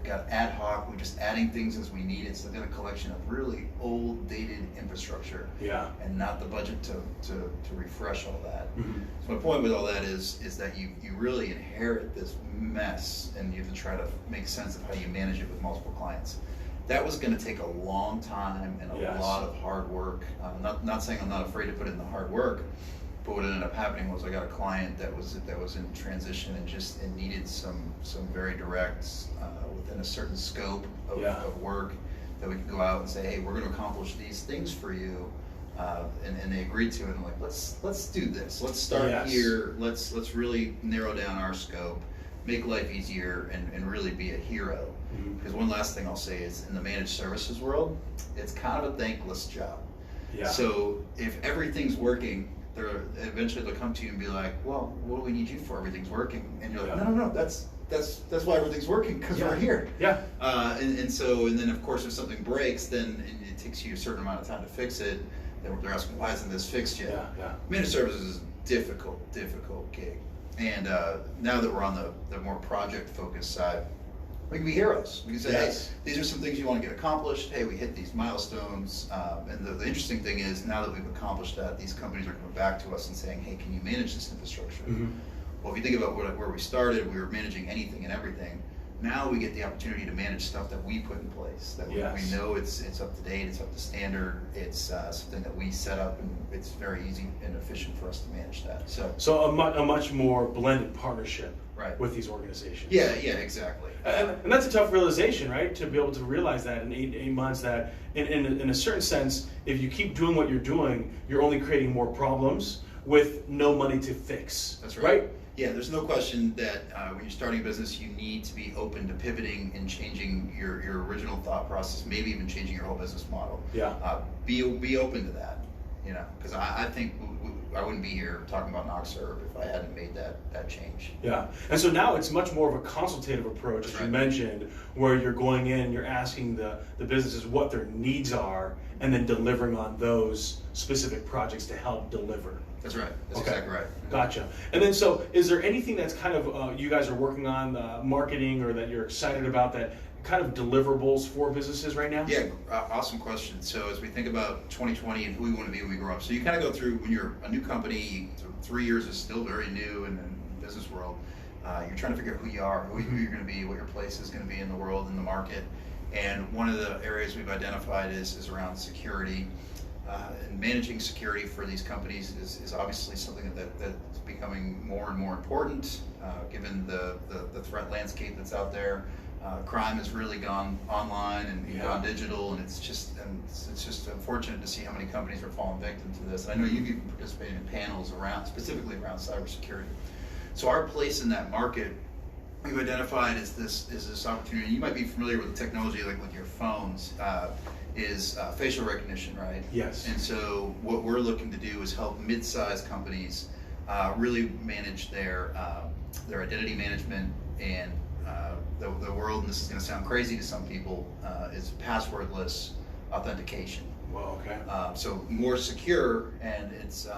got ad hoc. We're just adding things as we need it. So they've got a collection of really old, dated infrastructure, and not the budget to refresh all that. Mm-hmm. So my point with all that is that you really inherit this mess, and you have to try to make sense of how you manage it with multiple clients. That was going to take a long time and a lot of hard work. Not saying I'm not afraid to put in the hard work, But what ended up happening was I got a client that was in transition and needed some very direct within a certain scope of work that we could go out and say, hey, we're going to accomplish these things for you, and they agreed to it. And I'm like, let's do this. Let's start here. Let's really narrow down our scope, make life easier, and really be a hero. Because one last thing I'll say is, in the managed services world, it's kind of a thankless job. Yeah. So if everything's working, eventually they'll come to you and be like, well, what do we need you for? Everything's working. And you're like, no, that's why everything's working, because we're here. Yeah. And then of course if something breaks, then it takes you a certain amount of time to fix it. They're asking, why isn't this fixed yet? Yeah. Managed services is a difficult gig. And now that we're on the more project focused side, we can be heroes. We can say, hey, these are some things you want to get accomplished. Hey, we hit these milestones. And the interesting thing is, now that we've accomplished that, these companies are coming back to us and saying, hey, can you manage this infrastructure? Well, if you think about where we started, we were managing anything and everything. Now we get the opportunity to manage stuff that we put in place, that we know it's up to date, it's up to standard, it's something that we set up, and it's very easy and efficient for us to manage that. So a much more blended partnership with these organizations. Yeah, exactly. And that's a tough realization, right? To be able to realize that in 8 months, that in a certain sense, if you keep doing what you're doing, you're only creating more problems with no money to fix. That's right? Yeah, there's no question that when you're starting a business, you need to be open to pivoting and changing your original thought process, maybe even changing your whole business model. Yeah. Be open to that, because I think I wouldn't be here talking about NoxServe if I hadn't made that change. Yeah, and so now it's much more of a consultative approach, as you mentioned, where you're going in, you're asking the businesses what their needs are, and then delivering on those specific projects to help deliver. That's right. That's exactly right. Gotcha. And then, so is there anything that's kind of you guys are working on, marketing, or that you're excited about, that kind of deliverables for businesses right now? Yeah, awesome question. So as we think about 2020 and who we want to be when we grow up, so you kind of go through, when you're a new company, 3 years is still very new in the business world. You're trying to figure out who you are, who you're going to be, what your place is going to be in the world, in the market. And one of the areas we've identified is around security. And managing security for these companies is obviously something that's becoming more and more important, given the threat landscape that's out there. Crime has really gone online and gone digital, and it's just unfortunate to see how many companies are falling victim to this. And I know you've even participated in panels specifically around cybersecurity. So our place in that market, we've identified is this opportunity. You might be familiar with the technology, like with your phones, is facial recognition, right? Yes. And so what we're looking to do is help mid-sized companies really manage their identity management, and the world, and this is going to sound crazy to some people, is passwordless authentication. Well, okay. So more secure, and it's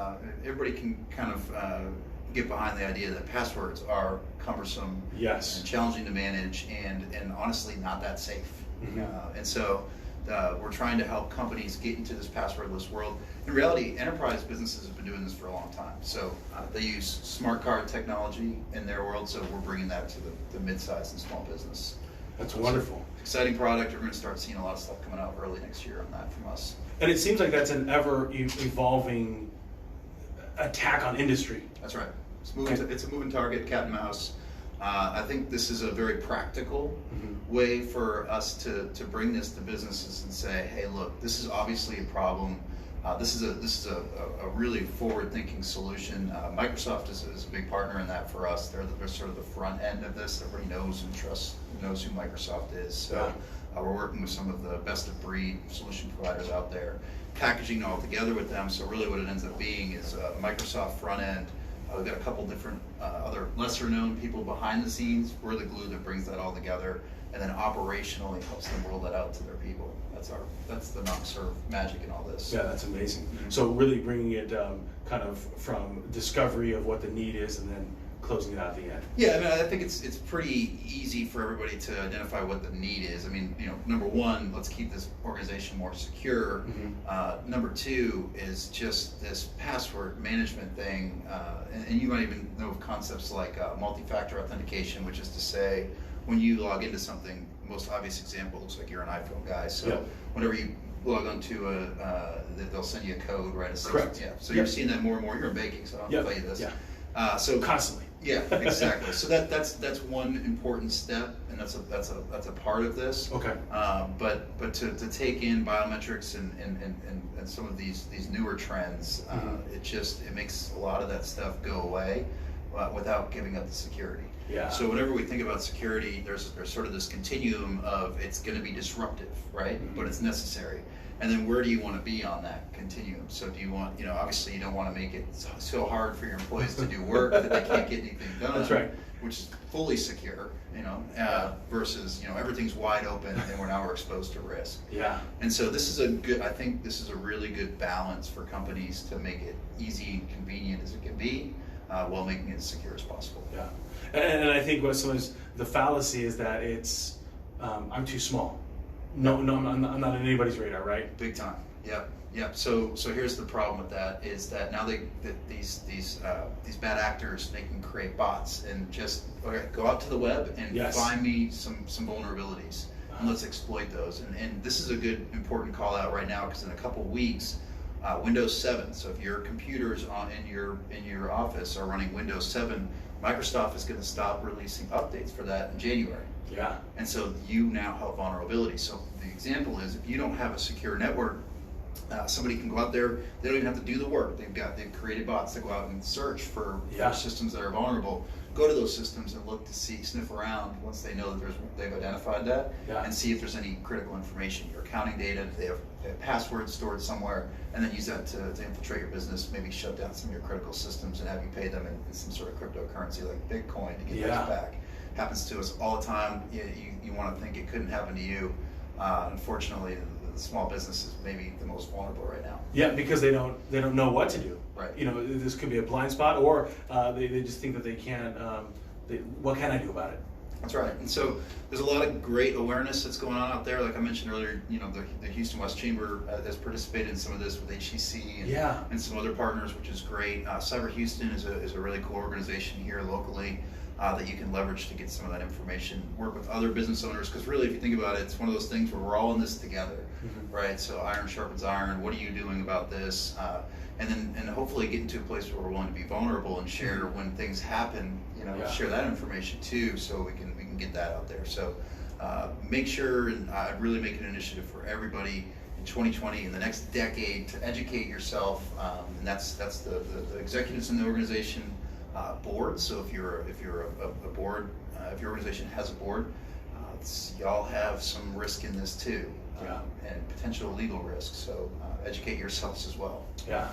everybody can kind of get behind the idea that passwords are cumbersome, and challenging to manage, and honestly not that safe. And so we're trying to help companies get into this passwordless world. In reality, enterprise businesses have been doing this for a long time. So they use smart card technology in their world, so we're bringing that to the mid-sized and small business. That's wonderful. Exciting product. We're going to start seeing a lot of stuff coming out early next year on that from us. And it seems like that's an ever-evolving attack on industry. That's right. It's a moving target, cat and mouse. I think this is a very practical way for us to bring this to businesses and say, hey, look, this is obviously a problem. This is a really forward-thinking solution. Microsoft is a big partner in that for us. They're sort of the front end of this. Everybody knows and knows who Microsoft is. So we're working with some of the best-of-breed solution providers out there, packaging it all together with them. So really what it ends up being is a Microsoft front end. We've got a couple different other lesser-known people behind the scenes. We're the glue that brings that all together, and then operationally helps them roll that out to their people. That's the NoxServe magic in all this. Yeah, that's amazing. So really bringing it kind of from discovery of what the need is, and then closing it out at the end. Yeah, I mean, I think it's pretty easy for everybody to identify what the need is. I mean, number one, let's keep this organization more secure. Number two is just this password management thing, and you might even know of concepts like multi-factor authentication, which is to say, when you log into something, most obvious example looks like you're an iPhone guy. So whenever you log onto they'll send you a code, right? Correct. Yeah. So Yep. you're seeing that more and more. You're in baking, so I don't have to tell you this. Yeah. So Constantly. yeah, exactly. So that's one important step, and that's a part of this. Okay. But to take in biometrics and some of these newer trends, it makes a lot of that stuff go away without giving up the security. Yeah. So whenever we think about security, there's sort of this continuum of it's going to be disruptive, right? But it's necessary. And then where do you want to be on that continuum? So do you want, obviously you don't want to make it so hard for your employees to do work that they can't get anything done. That's right. Which is fully secure, versus, everything's wide open and we're exposed to risk. Yeah. And so I think this is a really good balance for companies to make it easy and convenient as it can be, while making it as secure as possible. Yeah. And I think what sometimes the fallacy is that it's, I'm too small. No, I'm not on anybody's radar, right? Big time. Yep. So here's the problem with that is that now these bad actors, they can create bots and just go out to the web and find me some vulnerabilities and let's exploit those. And this is a good important call out right now because in a couple weeks, Windows 7. So if your computers in your office are running Windows 7, Microsoft is going to stop releasing updates for that in January. Yeah. And so you now have vulnerability. So the example is if you don't have a secure network, somebody can go out there, they don't even have to do the work. They've created bots that go out and search for systems that are vulnerable. Go to those systems and look to sniff around once they know that they've identified that, and see if there's any critical information, your accounting data, if they have passwords stored somewhere, and then use that to infiltrate your business, maybe shut down some of your critical systems and have you pay them in some sort of cryptocurrency like Bitcoin to get those back. Happens to us all the time. You want to think it couldn't happen to you. Unfortunately, the small business is maybe the most vulnerable right now. Yeah, because they don't know what to do. Right. This could be a blind spot, or they just think that they can't. What can I do about it? That's right. And so there's a lot of great awareness that's going on out there. Like I mentioned earlier, the Houston West Chamber has participated in some of this with HCC and some other partners, which is great. Cyber Houston is a really cool organization here locally that you can leverage to get some of that information. Work with other business owners, because really, if you think about it, it's one of those things where we're all in this together, right? So iron sharpens iron. What are you doing about this? And hopefully get into a place where we're willing to be vulnerable and share when things happen. Share that information too, so we can get that out there. So make sure, and I'd really make an initiative for everybody in 2020 in the next decade to educate yourself, and that's the executives in the organization, board. So if you're a board, if your organization has a board, y'all have some risk in this too, and potential legal risk. So educate yourselves as well. Yeah.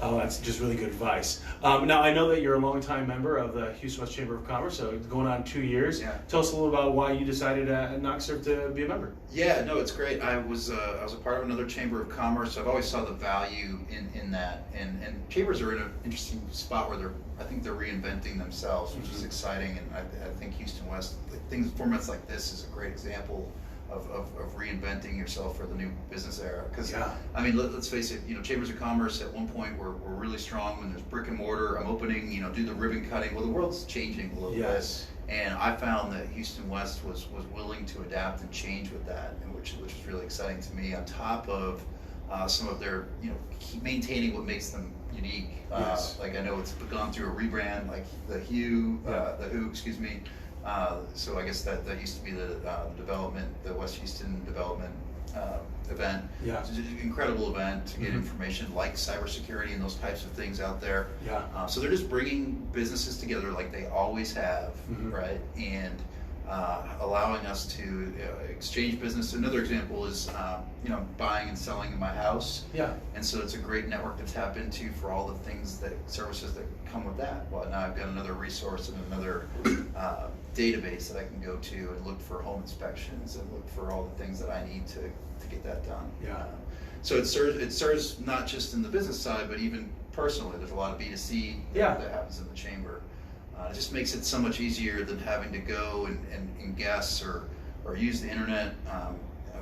Oh, that's just really good advice. Now, I know that you're a longtime member of the Houston West Chamber of Commerce, so it's going on 2 years. Yeah. Tell Tell us a little about why you decided at Knoxville to be a member. Yeah, no, it's great. I was a part of another Chamber of Commerce. I've always saw the value in that, and chambers are in an interesting spot where I think they're reinventing themselves, which is exciting. And I think Houston West, formats like this is a great example of reinventing yourself for the new business era. Because I mean, let's face it, chambers of commerce at one point were really strong when there's brick and mortar. I'm opening, do the ribbon cutting. Well, the world's changing a little bit, and I found that Houston West was willing to adapt and change with that, and which was really exciting to me. On top of some of their, maintaining what makes them unique. Like I know it's gone through a rebrand, like the Who, excuse me. So I guess that used to be the West Houston development event. Yeah. It's an incredible event to get information like cybersecurity and those types of things out there. Yeah. So they're just bringing businesses together like they always have, right? And allowing us to exchange business. Another example is, buying and selling in my house. Yeah. And so it's a great network to tap into for all the services that come with that. Well, now I've got another resource and another database that I can go to and look for home inspections and look for all the things that I need to get that done. Yeah. So it serves not just in the business side, but even personally. There's a lot of B2C that happens in the chamber. It just makes it so much easier than having to go and guess or use the internet,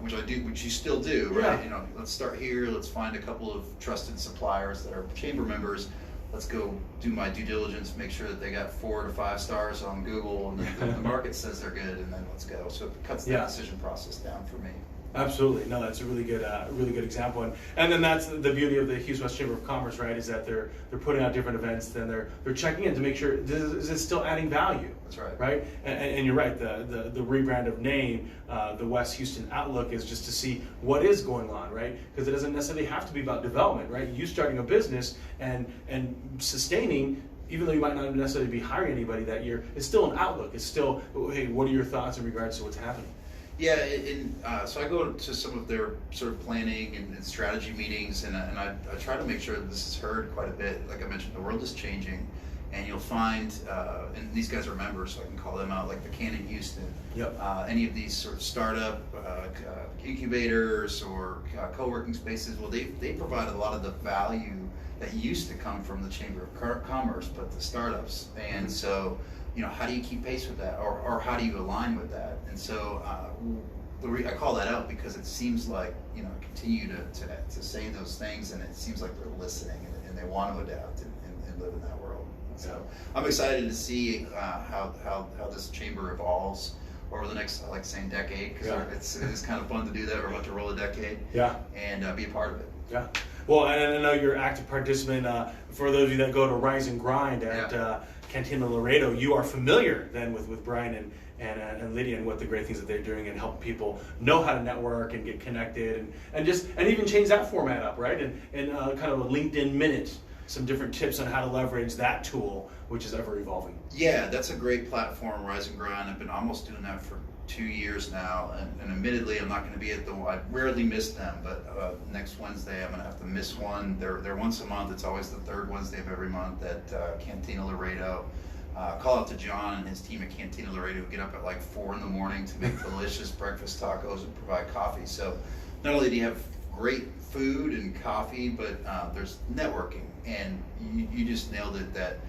which you still do, right? Let's start here. Let's find a couple of trusted suppliers that are chamber members. Let's go do my due diligence, make sure that they got 4 to 5 stars on Google, and the market says they're good, and then let's go. So it cuts the decision process down for me. Absolutely. No, that's a really good example. And then that's the beauty of the Houston West Chamber of Commerce, right? Is that they're putting out different events, then they're checking in to make sure is it still adding value. That's right. Right? And you're right. The rebrand of name, the West Houston Outlook, is just to see what is going on, right? Because it doesn't necessarily have to be about development, right? You starting a business and sustaining. Even though you might not necessarily be hiring anybody that year, it's still an outlook. It's still, hey, what are your thoughts in regards to what's happening? Yeah, so I go to some of their sort of planning and strategy meetings, and I try to make sure that this is heard quite a bit. Like I mentioned, the world is changing, and you'll find, and these guys are members, so I can call them out, like the Canon Houston. Yep. Any of these sort of startup incubators or co-working spaces, well, they provide a lot of the value that used to come from the Chamber of Commerce, but the startups. And so, how do you keep pace with that, or how do you align with that? And so I call that out because it seems like, I continue to say those things, and it seems like they're listening and they want to adapt and live in that world. So I'm excited to see how this chamber evolves over the next, I like saying, decade, because it's kind of fun to do that. We're about to roll a decade, and be a part of it. Yeah. Well, and I know you're an active participant. For those of you that go to Rise and Grind at Cantina Laredo, you are familiar then with Brian and Lydia and what the great things that they're doing and help people know how to network and get connected and even change that format up, right? And kind of a LinkedIn Minute, some different tips on how to leverage that tool, which is ever evolving. Yeah, that's a great platform, Rise and Grind. I've been almost doing that for 2 years now, and admittedly, I'm not going to be at I rarely miss them, but next Wednesday I'm going to have to miss one. They're once a month. It's always the third Wednesday of every month at Cantina Laredo. Call out to John and his team at Cantina Laredo, who get up at like 4 in the morning to make delicious breakfast tacos and provide coffee. So not only do you have great food and coffee, but there's networking, and you just nailed it.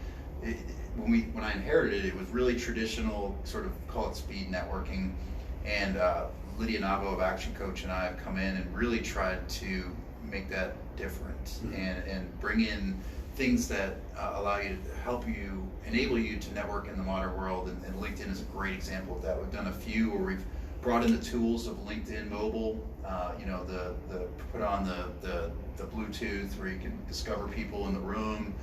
When I inherited it, it was really traditional, sort of call it speed networking, and Lydia Navo of Action Coach and I have come in and really tried to make that different and bring in things that allow you to enable you to network in the modern world, and LinkedIn is a great example of that. We've done a few where we've brought in the tools of LinkedIn Mobile, put on the Bluetooth where you can discover people in the room,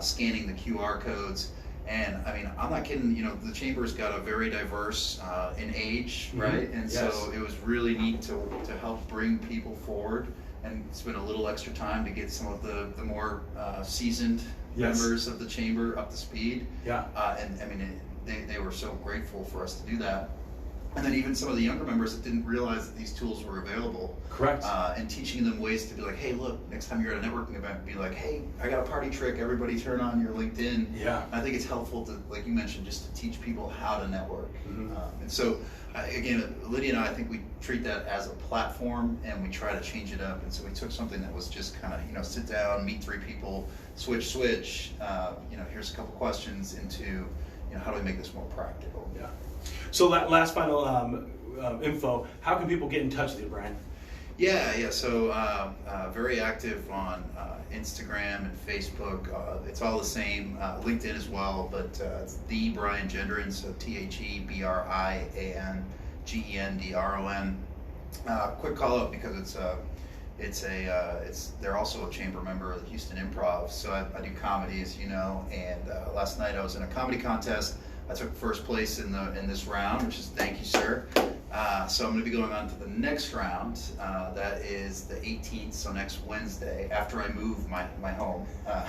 scanning the QR codes. And I mean, I'm not kidding, the Chamber's got a very diverse in age, right? And so it was really neat to help bring people forward and spend a little extra time to get some of the more seasoned members of the Chamber up to speed. And I mean, they were so grateful for us to do that. And then even some of the younger members that didn't realize that these tools were available. Correct. And teaching them ways to be like, hey, look, next time you're at a networking event, be like, hey, I got a party trick. Everybody turn on your LinkedIn. Yeah. I think it's helpful to, like you mentioned, just to teach people how to network. And so, again, Lydia and I think we treat that as a platform, and we try to change it up. And so we took something that was just kind of, sit down, meet 3 people, switch. Here's a couple questions into, how do we make this more practical? Yeah. So that last final info, how can people get in touch with you, Brian? Yeah. So very active on Instagram and Facebook. It's all the same. LinkedIn as well, but it's the Brian Gendron, so TheBrianGendron. Quick call out because they're also a chamber member of the Houston Improv. So I do comedy, as you know, and last night I was in a comedy contest. I took first place in this round, which is thank you, sir. So I'm going to be going on to the next round. That is the 18th, so next Wednesday, after I move my home. I'm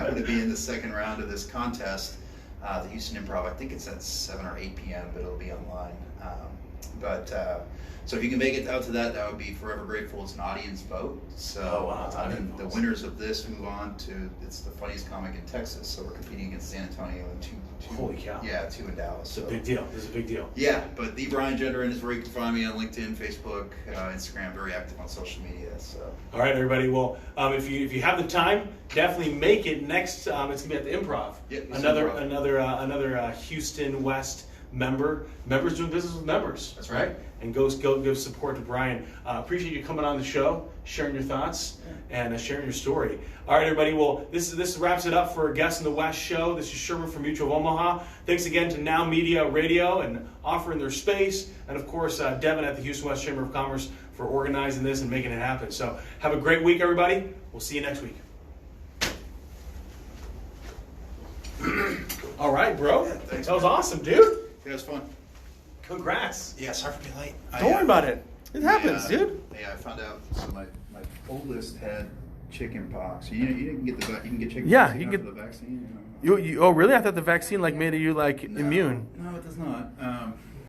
going to be in the second round of this contest, the Houston Improv. I think it's at 7 or 8 p.m., but it'll be online. So if you can make it out to that would be forever grateful. It's an audience vote. So the winners of this move on to, it's the funniest comic in Texas. So we're competing against San Antonio and two. Holy cow. Yeah, 2 in Dallas. It's a big deal. This is a big deal. Yeah, but the Brian Gendron is where you can find me on LinkedIn, Facebook, Instagram. Very active on social media. So. All right, everybody. Well, if you have the time, definitely make it next. It's gonna be at the Improv. Yep, another Houston West members doing business with members. That's right. And go give support to Brian. Appreciate you coming on the show, sharing your thoughts, and sharing your story. All right, everybody. Well, this wraps it up for Guest in the West show. This is Sherman from Mutual of Omaha. Thanks again to Now Media Radio and offering their space, and of course Devin at the Houston West Chamber of Commerce for organizing this and making it happen. So have a great week, everybody. We'll see you next week. All right, bro. Yeah, thanks, that was man. awesome, dude. It was fun. Congrats. Yeah, sorry for being late. Don't worry about it. It happens, Yeah, dude. Yeah, I found out. So my oldest had chicken pox. You didn't get you can get chicken Yeah, pox you after get- the vaccine. You know? You oh really? I thought the vaccine made you No, immune. No, it does not.